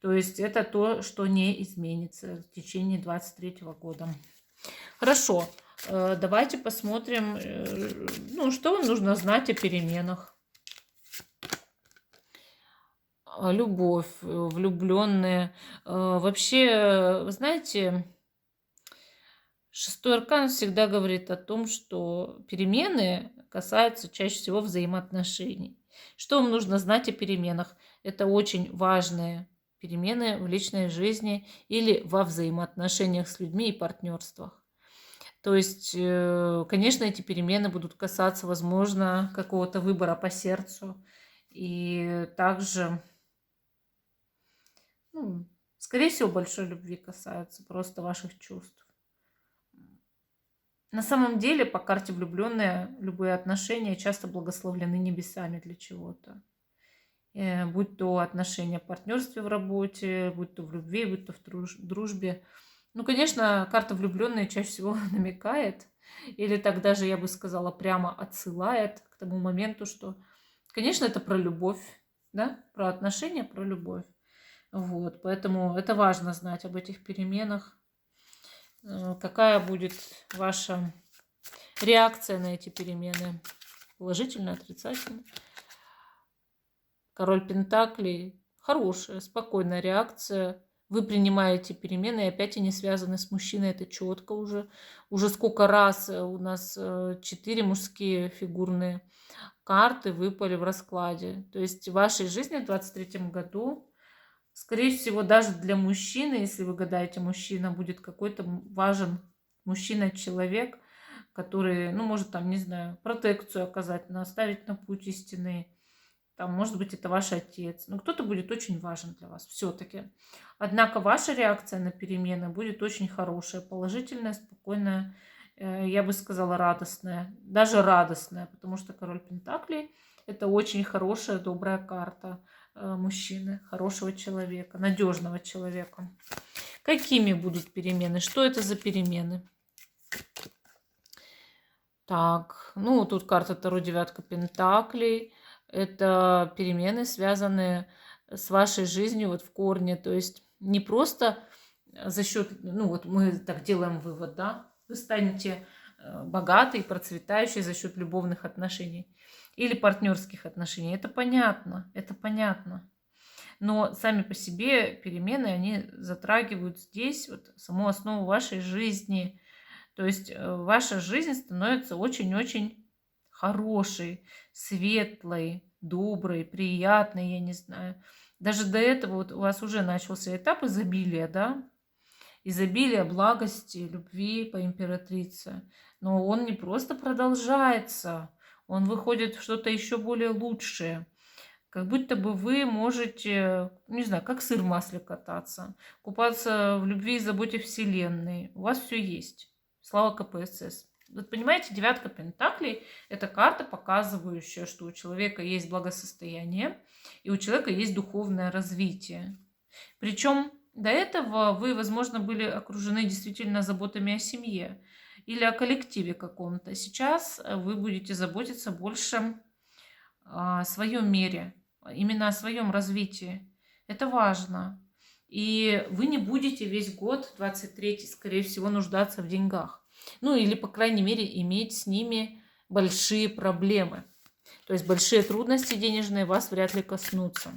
A: То есть это то, что не изменится в течение 2023 года. Хорошо, давайте посмотрим, ну, что вам нужно знать о переменах. Любовь, влюбленные. Вообще, вы знаете, шестой аркан всегда говорит о том, что перемены касаются чаще всего взаимоотношений. Что вам нужно знать о переменах? Это очень важные перемены в личной жизни или во взаимоотношениях с людьми и партнерствах. То есть, конечно, эти перемены будут касаться, возможно, какого-то выбора по сердцу. И также, ну, скорее всего, большой любви касаются просто ваших чувств. На самом деле, по карте влюбленные, любые отношения часто благословлены небесами для чего-то. Будь то отношения в партнерстве, в работе, будь то в любви, будь то в дружбе. Ну, конечно, карта влюбленные чаще всего намекает, или так даже, я бы сказала, прямо отсылает к тому моменту, что, конечно, это про любовь, да, про отношения, про любовь. Вот, поэтому это важно знать об этих переменах, какая будет ваша Реакция на эти перемены. Положительная, отрицательная. Король Пентаклей. Хорошая, спокойная реакция. Вы принимаете перемены, и опять они связаны с мужчиной. Это четко уже. Уже сколько раз у нас 4 мужские фигурные карты выпали в раскладе. То есть в вашей жизни в 2023 году, скорее всего, даже для мужчины, если вы гадаете, мужчина, будет какой-то важен мужчина-человек, который, ну, может, там, не знаю, протекцию оказать, наставить на путь истинный. Там, может быть, это ваш отец. Но кто-то будет очень важен для вас все-таки. Однако ваша реакция на перемены будет очень хорошая, положительная, спокойная, я бы сказала, радостная. Даже радостная, потому что король Пентаклей – это очень хорошая, добрая карта мужчины, хорошего человека, надежного человека. Какими будут перемены? Что это за перемены? Так, ну тут карта Таро, девятка Пентаклей. Это перемены, связанные с вашей жизнью вот в корне. То есть не просто за счет, ну вот мы так делаем вывод, да, вы станете богатой, процветающей за счет любовных отношений или партнерских отношений. Это понятно, это понятно. Но сами по себе перемены, они затрагивают здесь вот саму основу вашей жизни. То есть ваша жизнь становится очень-очень хорошей, светлой, доброй, приятной, я не знаю. Даже до этого вот у вас уже начался этап изобилия, да? Изобилия, благости, любви по императрице. Но он не просто продолжается, он выходит в что-то еще более лучшее. Как будто бы вы можете, не знаю, как сыр в масле кататься, купаться в любви и заботе Вселенной. У вас все есть. Слава КПСС. Вот понимаете, девятка Пентаклей – это карта, показывающая, что у человека есть благосостояние и у человека есть духовное развитие. Причем до этого вы, возможно, были окружены действительно заботами о семье или о коллективе каком-то. Сейчас вы будете заботиться больше о своем мире, именно о своем развитии. Это важно. И вы не будете весь год, 23-й, скорее всего, нуждаться в деньгах. Ну, или, по крайней мере, иметь с ними большие проблемы. То есть большие трудности денежные вас вряд ли коснутся.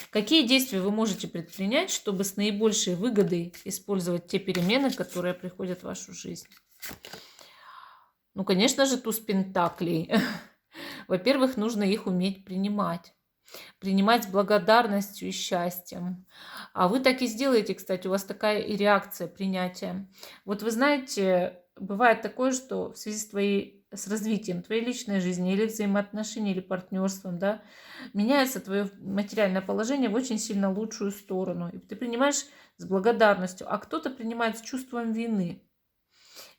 A: Какие действия вы можете предпринять, чтобы с наибольшей выгодой использовать те перемены, которые приходят в вашу жизнь? Ну, конечно же, туз Пентаклей. Во-первых, нужно их уметь принимать. Принимать с благодарностью и счастьем. А вы так и сделаете, кстати, у вас такая и реакция принятия. Вот вы знаете, бывает такое, что в связи с развитием твоей личной жизни или взаимоотношений, или партнерством, да, меняется твое материальное положение в очень сильно лучшую сторону. И ты принимаешь с благодарностью, а кто-то принимает с чувством вины.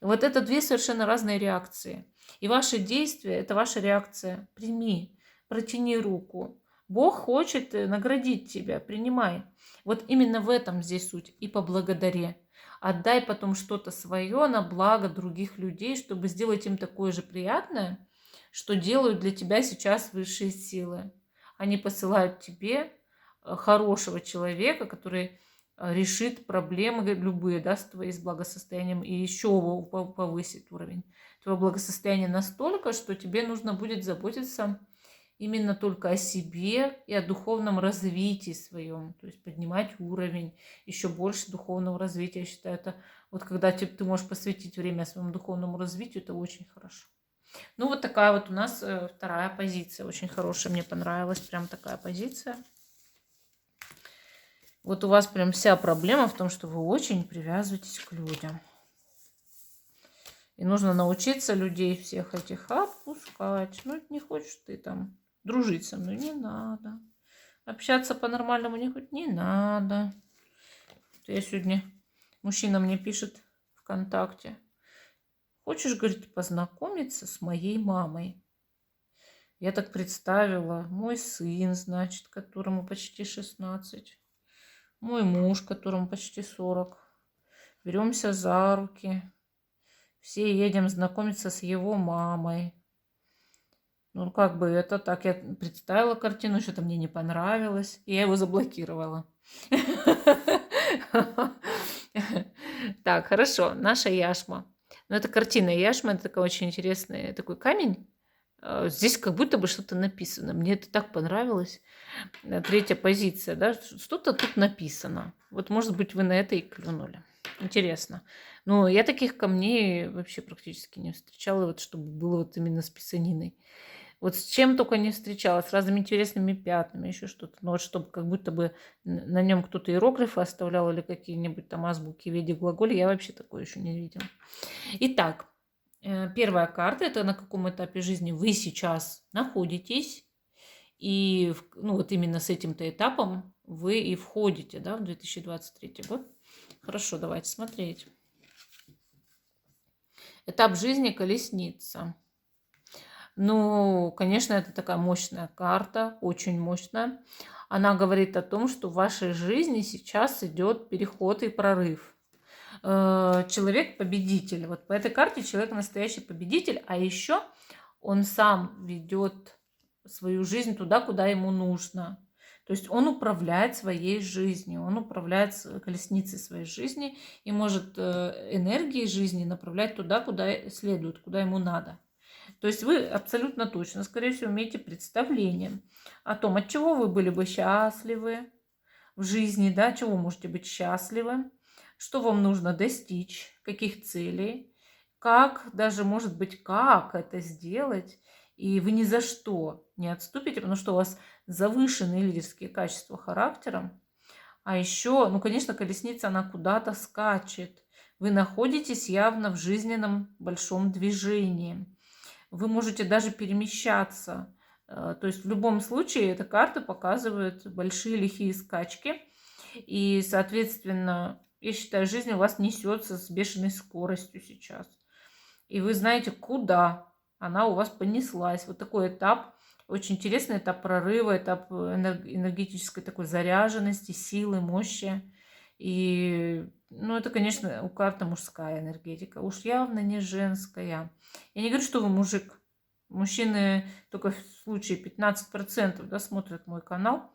A: Вот это две совершенно разные реакции. И ваши действия – это ваша реакция. Прими, протяни руку. Бог хочет наградить тебя, принимай. Вот именно в этом здесь суть. И поблагодари. Отдай потом что-то свое на благо других людей, чтобы сделать им такое же приятное, что делают для тебя сейчас высшие силы. Они посылают тебе хорошего человека, который решит проблемы любые, да, с благосостоянием и еще повысит уровень твоего благосостояния настолько, что тебе нужно будет заботиться именно только о себе и о духовном развитии своем, то есть поднимать уровень, еще больше духовного развития. Я считаю, это вот когда ты можешь посвятить время своему духовному развитию, это очень хорошо. Ну вот такая вот у нас вторая позиция, очень хорошая, мне понравилась прям такая позиция. Вот у вас прям вся проблема в том, что вы очень привязываетесь к людям. И нужно научиться людей всех этих отпускать. Ну, не хочешь ты там дружить со мной, не надо. Общаться по-нормальному не надо. Я сегодня, мужчина мне пишет ВКонтакте. Хочешь, говорит, познакомиться с моей мамой? Я так представила, мой сын, значит, которому почти 16. Мой муж, которому почти 40. Беремся за руки. Все едем знакомиться с его мамой. Ну, как бы это так. Я представила картину, что-то мне не понравилось. И я его заблокировала. Так, хорошо. Наша яшма. Но это картина яшма, это такой очень интересный такой камень. Здесь как будто бы что-то написано. Мне это так понравилось. Третья позиция, да, что-то тут написано. Вот, может быть, вы на это и клюнули. Интересно. Но я таких камней вообще практически не встречала, вот чтобы было вот именно с писаниной. Вот с чем только не встречала, с разными интересными пятнами, еще что-то. Но вот чтобы как будто бы на нем кто-то иероглифы оставлял или какие-нибудь там азбуки в виде глаголя, я вообще такое еще не видела. Итак, первая карта – это на каком этапе жизни вы сейчас находитесь. И ну, вот именно с этим-то этапом вы и входите, да, в 2023 год. Хорошо, давайте смотреть. Этап жизни колесница. Ну, конечно, это такая мощная карта, очень мощная. Она говорит о том, что в вашей жизни сейчас идет переход и прорыв. Человек-победитель. Вот по этой карте человек настоящий победитель, а еще он сам ведет свою жизнь туда, куда ему нужно. То есть он управляет своей жизнью, он управляет колесницей своей жизни и может энергией жизни направлять туда, куда следует, куда ему надо. То есть вы абсолютно точно, скорее всего, имеете представление о том, от чего вы были бы счастливы в жизни, да, чего вы можете быть счастливы, что вам нужно достичь, каких целей, как, даже, может быть, как это сделать, и вы ни за что не отступите, потому что у вас завышенные лидерские качества характера. А еще, ну, конечно, колесница, она куда-то скачет. Вы находитесь явно в жизненном большом движении. Вы можете даже перемещаться. То есть в любом случае эта карта показывает большие лихие скачки. И, соответственно, я считаю, жизнь у вас несется с бешеной скоростью сейчас. И вы знаете, куда она у вас понеслась. Вот такой этап, очень интересный этап прорыва, этап энергетической такой заряженности, силы, мощи. И, ну, это, конечно, у карты мужская энергетика, уж явно не женская. Я не говорю, что вы мужик. Мужчины только в случае 15%, да, смотрят мой канал.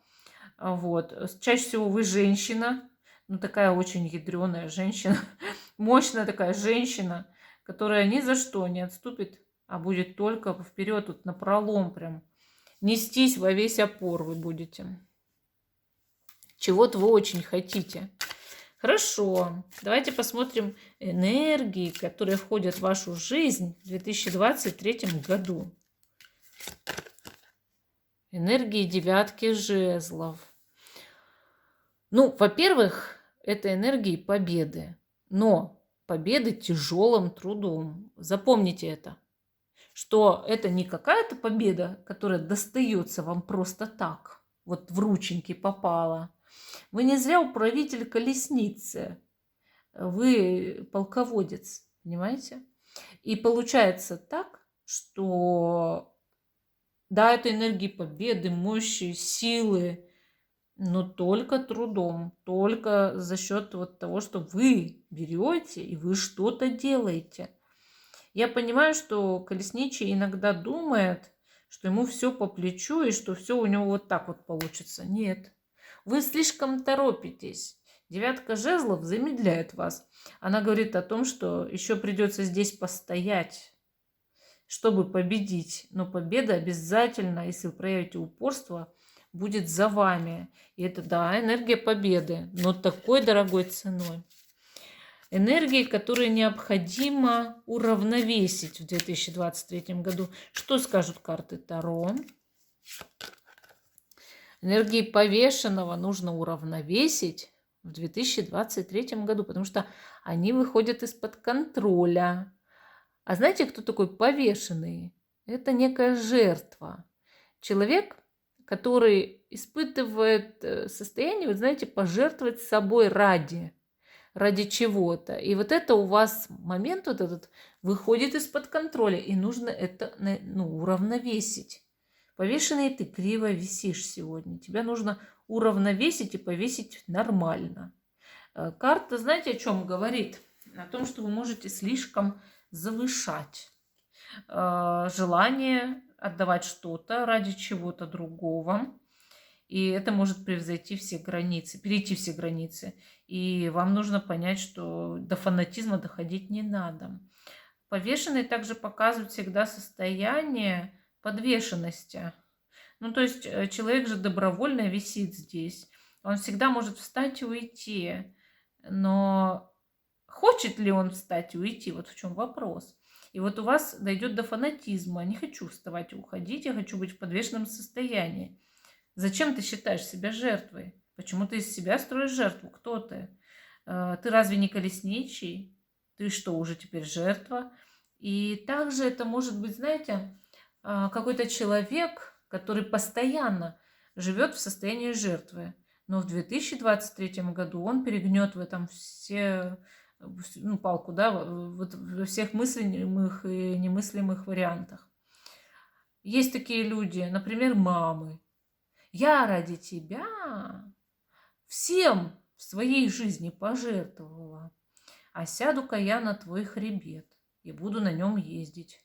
A: Вот. Чаще всего вы женщина, ну, такая очень ядреная женщина, мощная такая женщина, которая ни за что не отступит, а будет только вперед, вот напролом прям. Нестись во весь опор вы будете. Чего-то вы очень хотите. Хорошо, давайте посмотрим энергии, которые входят в вашу жизнь в 2023 году. Энергии девятки жезлов. Ну, во-первых, это энергии победы, но победы тяжелым трудом. Запомните это, что это не какая-то победа, которая достается вам просто так, вот в рученьки попала. Вы не зря управитель колесницы, вы полководец, понимаете? И получается так, что да, это энергии победы, мощи, силы, но только трудом, только за счет вот того, что вы берете и вы что-то делаете. Я понимаю, что колесничий иногда думает, что ему все по плечу и что все у него вот так вот получится. Нет, вы слишком торопитесь. Девятка жезлов замедляет вас. Она говорит о том, что еще придется здесь постоять, чтобы победить. Но победа обязательно, если вы проявите упорство, будет за вами. И это, да, энергия победы, но такой дорогой ценой. Энергии, которые необходимо уравновесить в 2023 году. Что скажут карты Таро? Энергии повешенного нужно уравновесить в 2023 году, потому что они выходят из-под контроля. А знаете, кто такой повешенный? Это некая жертва. Человек, который испытывает состояние, вы знаете, пожертвовать собой ради чего-то. И вот это у вас момент вот этот выходит из-под контроля, и нужно это уравновесить. Повешенный ты криво висишь сегодня. Тебя нужно уравновесить и повесить нормально. Карта, знаете, о чем говорит? О том, что вы можете слишком завышать желание отдавать что-то ради чего-то другого. И это может превзойти все границы, перейти все границы. И вам нужно понять, что до фанатизма доходить не надо. Повешенный также показывает всегда состояние подвешенности. Ну, то есть человек же добровольно висит здесь. Он всегда может встать и уйти. Но хочет ли он встать и уйти? Вот в чем вопрос. И вот у вас дойдет до фанатизма. Не хочу вставать и уходить, я хочу быть в подвешенном состоянии. Зачем ты считаешь себя жертвой? Почему ты из себя строишь жертву? Кто ты? Ты разве не колесничий? Ты что, уже теперь жертва? И также это может быть, знаете, какой-то человек, который постоянно живет в состоянии жертвы. Но в 2023 году он перегнет в этом все, ну, палку, да, вот во всех мыслимых и немыслимых вариантах. Есть такие люди, например, мамы. Я ради тебя всем в своей жизни пожертвовала, а сяду-ка я на твой хребет и буду на нем ездить.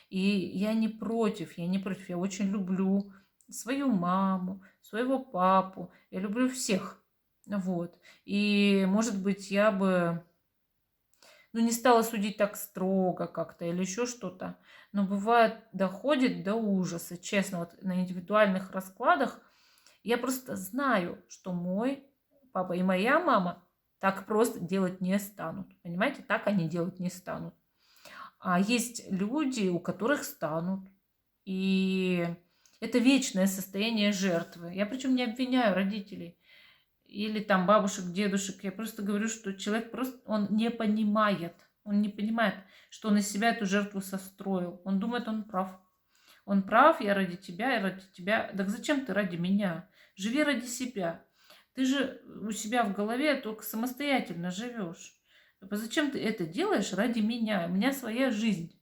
A: И я не против, я очень люблю свою маму, своего папу, я люблю всех. Вот. И, может быть, я бы, ну, не стала судить так строго как-то или еще что-то, но бывает, доходит до ужаса, честно, вот на индивидуальных раскладах я просто знаю, что мой папа и моя мама так просто делать не станут. Понимаете, так они делать не станут. А есть люди, у которых станут. И это вечное состояние жертвы. Я причем не обвиняю родителей или там бабушек, дедушек. Я просто говорю, что человек просто, он не понимает. Он не понимает, что он из себя эту жертву состроил. Он думает, он прав. Он прав, я ради тебя, я ради тебя. Так зачем ты ради меня? Живи ради себя. Ты же у себя в голове только самостоятельно живешь. Зачем ты это делаешь ради меня? У меня своя жизнь.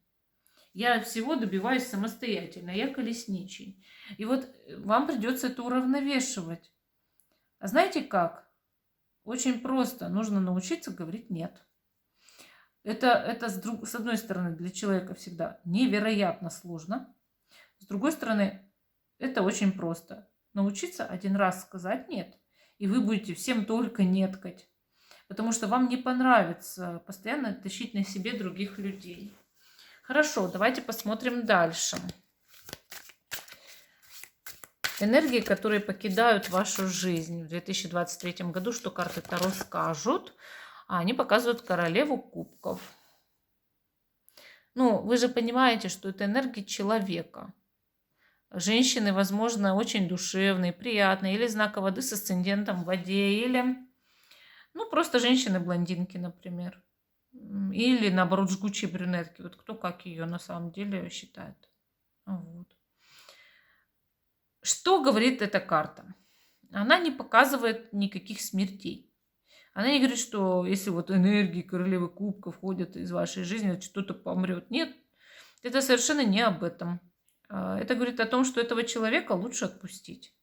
A: Я всего добиваюсь самостоятельно. Я колесничий. И вот вам придется это уравновешивать. А знаете как? Очень просто. Нужно научиться говорить «нет». Это с одной стороны, для человека всегда невероятно сложно. С другой стороны, это очень просто. Научиться один раз сказать «нет». И вы будете всем только неткать. Потому что вам не понравится постоянно тащить на себе других людей. Хорошо, давайте посмотрим дальше. Энергии, которые покидают вашу жизнь в 2023 году, что карты Таро скажут, они показывают королеву кубков. Ну, вы же понимаете, что это энергии человека. Женщины, возможно, очень душевные, приятные, или знака воды с асцендентом в воде, или, ну, просто женщины-блондинки, например. Или, наоборот, жгучие брюнетки. Вот кто как ее на самом деле считает. Вот. Что говорит эта карта? Она не показывает никаких смертей. Она не говорит, что если вот энергии королевы кубков ходят из вашей жизни, что-то помрет. Нет, это совершенно не об этом. Это говорит о том, что этого человека лучше отпустить.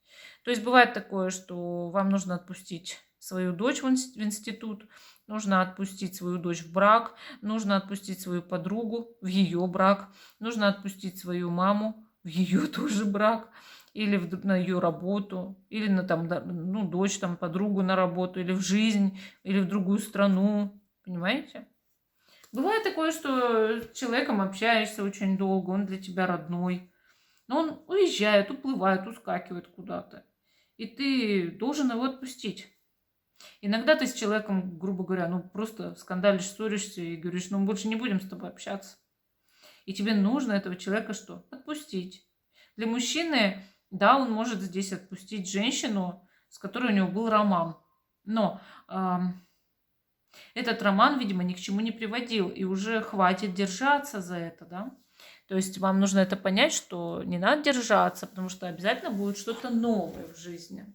A: То есть бывает такое, что вам нужно отпустить свою дочь в институт, нужно отпустить свою дочь в брак, нужно отпустить свою подругу в ее брак, нужно отпустить свою маму в ее тоже брак, или на ее работу, или на там, ну, дочь, там, подругу на работу, или в жизнь, или в другую страну. Понимаете? Бывает такое, что с человеком общаешься очень долго, он для тебя родной, но он уезжает, уплывает, ускакивает куда-то. И ты должен его отпустить. Иногда ты с человеком, грубо говоря, ну просто скандалишь, ссоришься и говоришь, ну мы больше не будем с тобой общаться. И тебе нужно этого человека что? Отпустить. Для мужчины, да, он может здесь отпустить женщину, с которой у него был роман. Но этот роман, видимо, ни к чему не приводил. И уже хватит держаться за это, да. То есть вам нужно это понять, что не надо держаться, потому что обязательно будет что-то новое в жизни.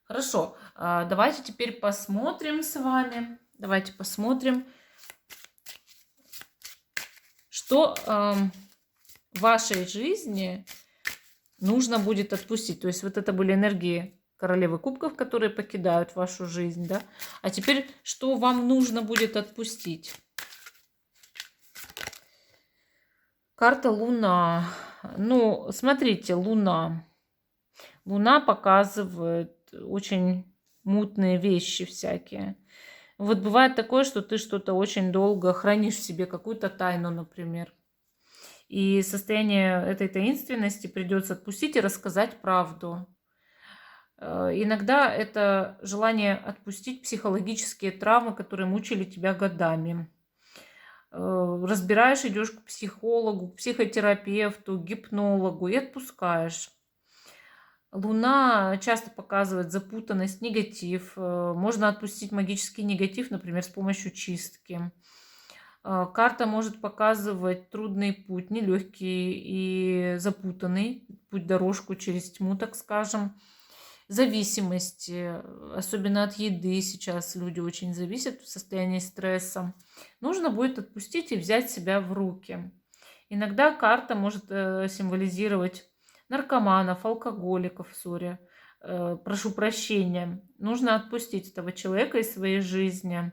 A: Хорошо, давайте теперь посмотрим с вами. Давайте посмотрим, что в вашей жизни нужно будет отпустить. То есть вот это были энергии королевы кубков, которые покидают вашу жизнь, да? А теперь, что вам нужно будет отпустить? Карта Луна. Ну, смотрите, Луна. Луна показывает очень мутные вещи всякие. Вот бывает такое, что ты что-то очень долго хранишь в себе, какую-то тайну, например. И состояние этой таинственности придется отпустить и рассказать правду. Иногда это желание отпустить психологические травмы, которые мучили тебя годами. Разбираешь, идешь к психологу, к психотерапевту, к гипнологу и отпускаешь. Луна часто показывает запутанность, негатив. Можно отпустить магический негатив, например, с помощью чистки. Карта может показывать трудный путь, нелегкий и запутанный путь, дорожку через тьму, так скажем. Зависимости, особенно от еды сейчас люди очень зависят в состоянии стресса. Нужно будет отпустить и взять себя в руки. Иногда карта может символизировать наркоманов, алкоголиков, прошу прощения. Нужно отпустить этого человека из своей жизни,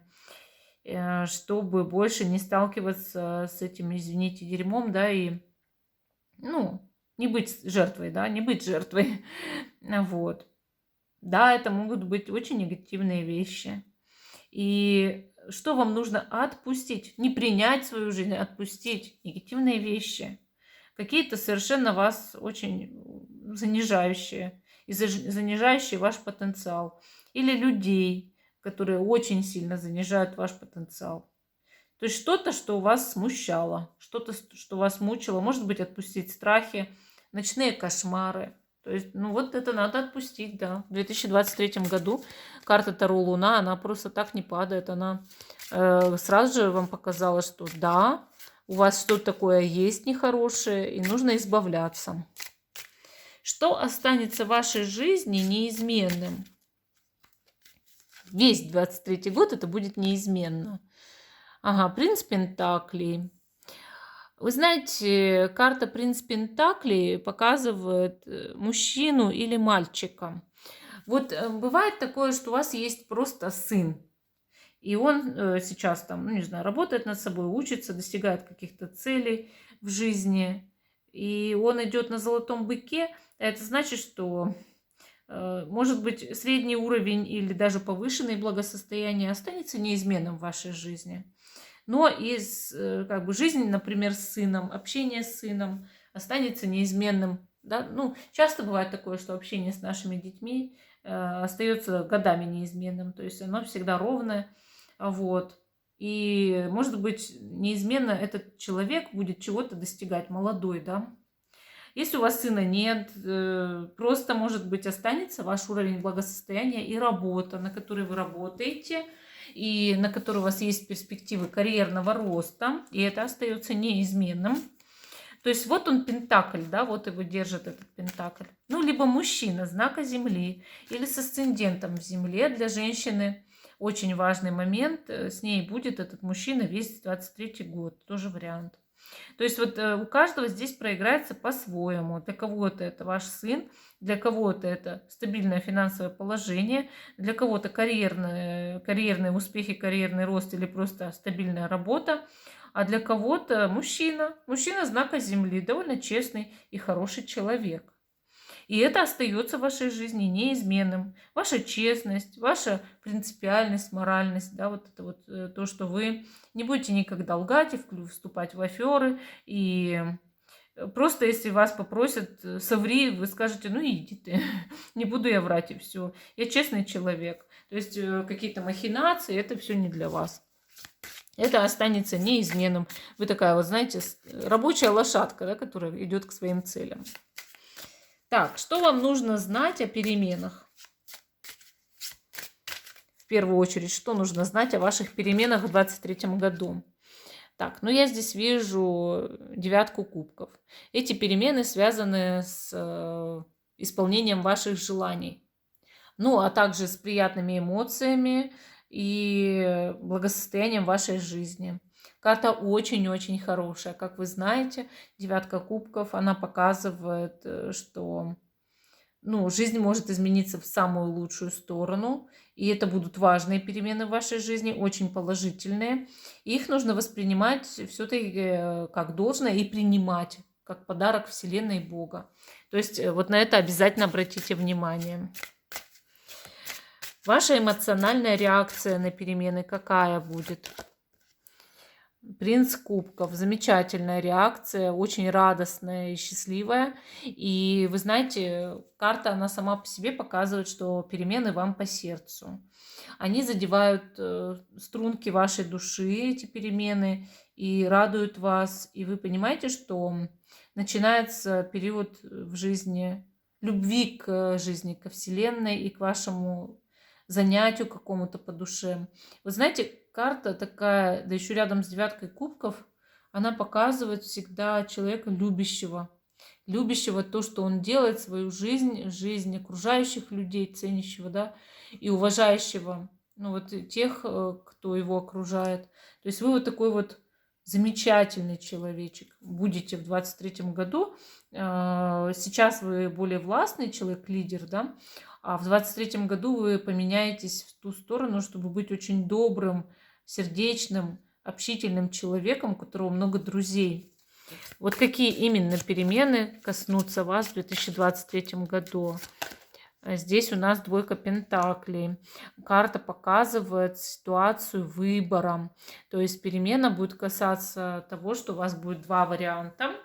A: чтобы больше не сталкиваться с этим, извините, дерьмом, да, и, ну, не быть жертвой, да, не быть жертвой. Вот. Да, это могут быть очень негативные вещи. И что вам нужно отпустить? Не принять свою жизнь, а отпустить негативные вещи. Какие-то совершенно вас очень занижающие, и занижающие ваш потенциал. Или людей, которые очень сильно занижают ваш потенциал. То есть что-то, что вас смущало, что-то, что вас мучило. Может быть, отпустить страхи, ночные кошмары. То есть, ну вот это надо отпустить, да. В 2023 году карта Таро Луна, она просто так не падает. Она сразу же вам показала, что да, у вас что-то такое есть нехорошее, и нужно избавляться. Что останется в вашей жизни неизменным? Весь 23 год это будет неизменно. Ага, принц Пентаклей. Вы знаете, карта принц Пентаклей показывает мужчину или мальчика. Вот бывает такое, что у вас есть просто сын, и он сейчас там, ну не знаю, работает над собой, учится, достигает каких-то целей в жизни, и он идет на золотом быке. Это значит, что может быть средний уровень или даже повышенное благосостояние останется неизменным в вашей жизни. Но из как бы жизни, например, с сыном, общение с сыном останется неизменным. Да? Ну, часто бывает такое, что общение с нашими детьми остается годами неизменным. То есть оно всегда ровное. Вот. И, может быть, неизменно этот человек будет чего-то достигать, молодой, да. Если у вас сына нет, просто, может быть, останется ваш уровень благосостояния и работа, на которой вы работаете, и на которой у вас есть перспективы карьерного роста, и это остается неизменным. То есть вот он пентакль, да, вот его держит этот пентакль. Ну, либо мужчина, знака Земли, или с асцендентом в Земле. Для женщины очень важный момент. С ней будет этот мужчина весь 23 год. Тоже вариант. То есть вот у каждого здесь проиграется по-своему. Для кого-то это ваш сын, для кого-то это стабильное финансовое положение, для кого-то карьерные успехи, карьерный рост или просто стабильная работа, а для кого-то мужчина. Мужчина знака Земли, довольно честный и хороший человек. И это остается в вашей жизни неизменным. Ваша честность, ваша принципиальность, моральность, да, вот это вот то, что вы не будете никогда лгать и вступать в аферы. И просто если вас попросят, соври, вы скажете, ну иди ты, не буду я врать и все. Я честный человек. То есть какие-то махинации, это все не для вас. Это останется неизменным. Вы такая вот, знаете, рабочая лошадка, да, которая идет к своим целям. Так, что вам нужно знать о переменах? В первую очередь, что нужно знать о ваших переменах в 2023 году? Так, ну я здесь вижу 9 кубков. Эти перемены связаны с исполнением ваших желаний. Ну, а также с приятными эмоциями и благосостоянием вашей жизни. Карта очень-очень хорошая. Как вы знаете, 9 кубков, она показывает, что жизнь может измениться в самую лучшую сторону. И это будут важные перемены в вашей жизни, очень положительные. И их нужно воспринимать все-таки как должное и принимать как подарок Вселенной и Бога. То есть вот на это обязательно обратите внимание. Ваша эмоциональная реакция на перемены какая будет? Принц кубков. Замечательная реакция, очень радостная и счастливая. И вы знаете, карта, она сама по себе показывает, что перемены вам по сердцу. Они задевают струнки вашей души, эти перемены, и радуют вас. И вы понимаете, что начинается период в жизни любви к жизни, ко Вселенной и к вашему занятию какому-то по душе. Вы знаете, карта такая, да еще рядом с девяткой кубков, она показывает всегда человека любящего. Любящего то, что он делает, свою жизнь, жизнь окружающих людей, ценящего, да, и уважающего, ну, вот тех, кто его окружает. То есть вы вот такой вот замечательный человечек будете в 23-м году. Сейчас вы более властный человек, лидер, да, а в 23-м году вы поменяетесь в ту сторону, чтобы быть очень добрым, сердечным, общительным человеком, у которого много друзей. Вот какие именно перемены коснутся вас в 2023 году? Здесь у нас двойка пентаклей. Карта показывает ситуацию выбора. То есть перемена будет касаться того, что у вас будет два варианта.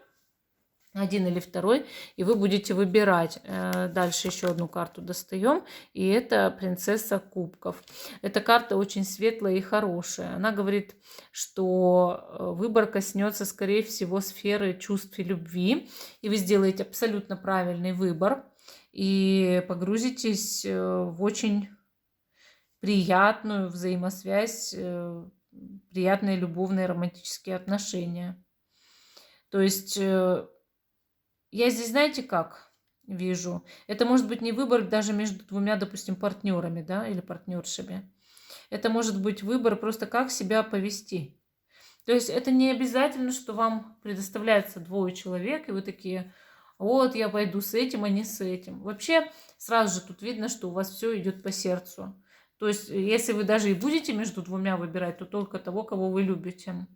A: Один или второй, и вы будете выбирать. Дальше еще одну карту достаем, и это принцесса кубков. Эта карта очень светлая и хорошая. Она говорит, что выбор коснется, скорее всего, сферы чувств и любви, и вы сделаете абсолютно правильный выбор, и погрузитесь в очень приятную взаимосвязь, приятные любовные романтические отношения. То есть я здесь, знаете, как вижу? Это может быть не выбор даже между двумя, допустим, партнерами, да, или партнершами. Это может быть выбор просто как себя повести. То есть это не обязательно, что вам предоставляется двое человек, и вы такие, вот я пойду с этим, а не с этим. Вообще сразу же тут видно, что у вас все идет по сердцу. То есть если вы даже и будете между двумя выбирать, то только того, кого вы любите,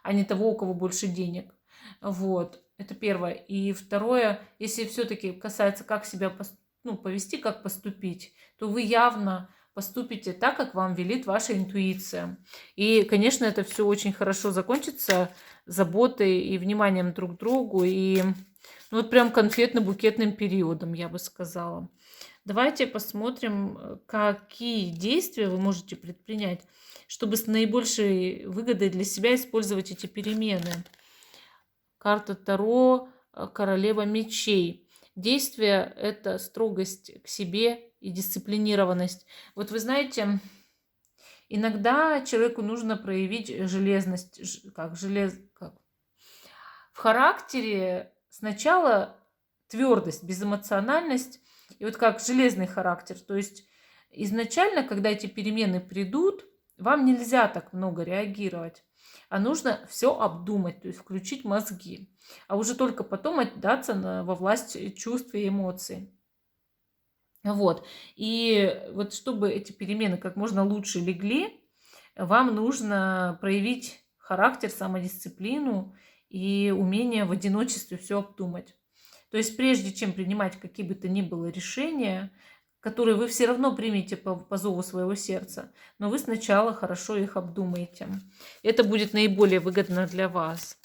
A: а не того, у кого больше денег. Вот, это первое. И второе, если все-таки касается, как себя повести, как поступить, то вы явно поступите так, как вам велит ваша интуиция. И, конечно, это все очень хорошо закончится заботой и вниманием друг к другу, и ну, вот прям конфетно-букетным периодом, я бы сказала. Давайте посмотрим, какие действия вы можете предпринять, чтобы с наибольшей выгодой для себя использовать эти перемены. Карта Таро, королева мечей. Действие – это строгость к себе и дисциплинированность. Вот вы знаете, иногда человеку нужно проявить железность. В характере сначала твердость, безэмоциональность, и вот как железный характер. То есть изначально, когда эти перемены придут, вам нельзя так много реагировать, а нужно все обдумать, то есть включить мозги, а уже только потом отдаться во власть чувств и эмоций. Вот. И вот чтобы эти перемены как можно лучше легли, вам нужно проявить характер, самодисциплину и умение в одиночестве все обдумать. То есть прежде чем принимать какие бы то ни было решения, которые вы все равно примете по зову своего сердца, но вы сначала хорошо их обдумаете. Это будет наиболее выгодно для вас.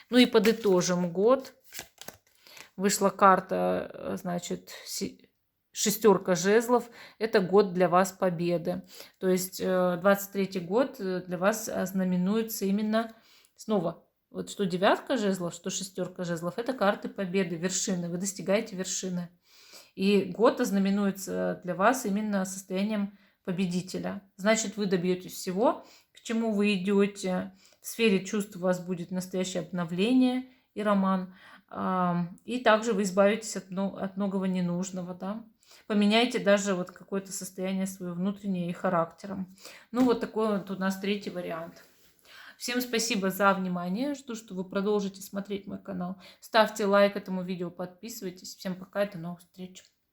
A: Ну и подытожим год. Вышла карта, значит, шестерка жезлов. Это год для вас победы. То есть 23-й год для вас ознаменуется именно снова. Вот что девятка жезлов, что шестерка жезлов, это карты победы, вершины. Вы достигаете вершины. И год ознаменуется для вас именно состоянием победителя. Значит, вы добьетесь всего, к чему вы идете. В сфере чувств у вас будет настоящее обновление и роман. И также вы избавитесь от многого ненужного, да. Поменяйте даже вот какое-то состояние свое внутреннее и характером. Ну, вот такой вот у нас третий вариант. Всем спасибо за внимание. Жду, что вы продолжите смотреть мой канал. Ставьте лайк этому видео, подписывайтесь. Всем пока и до новых встреч.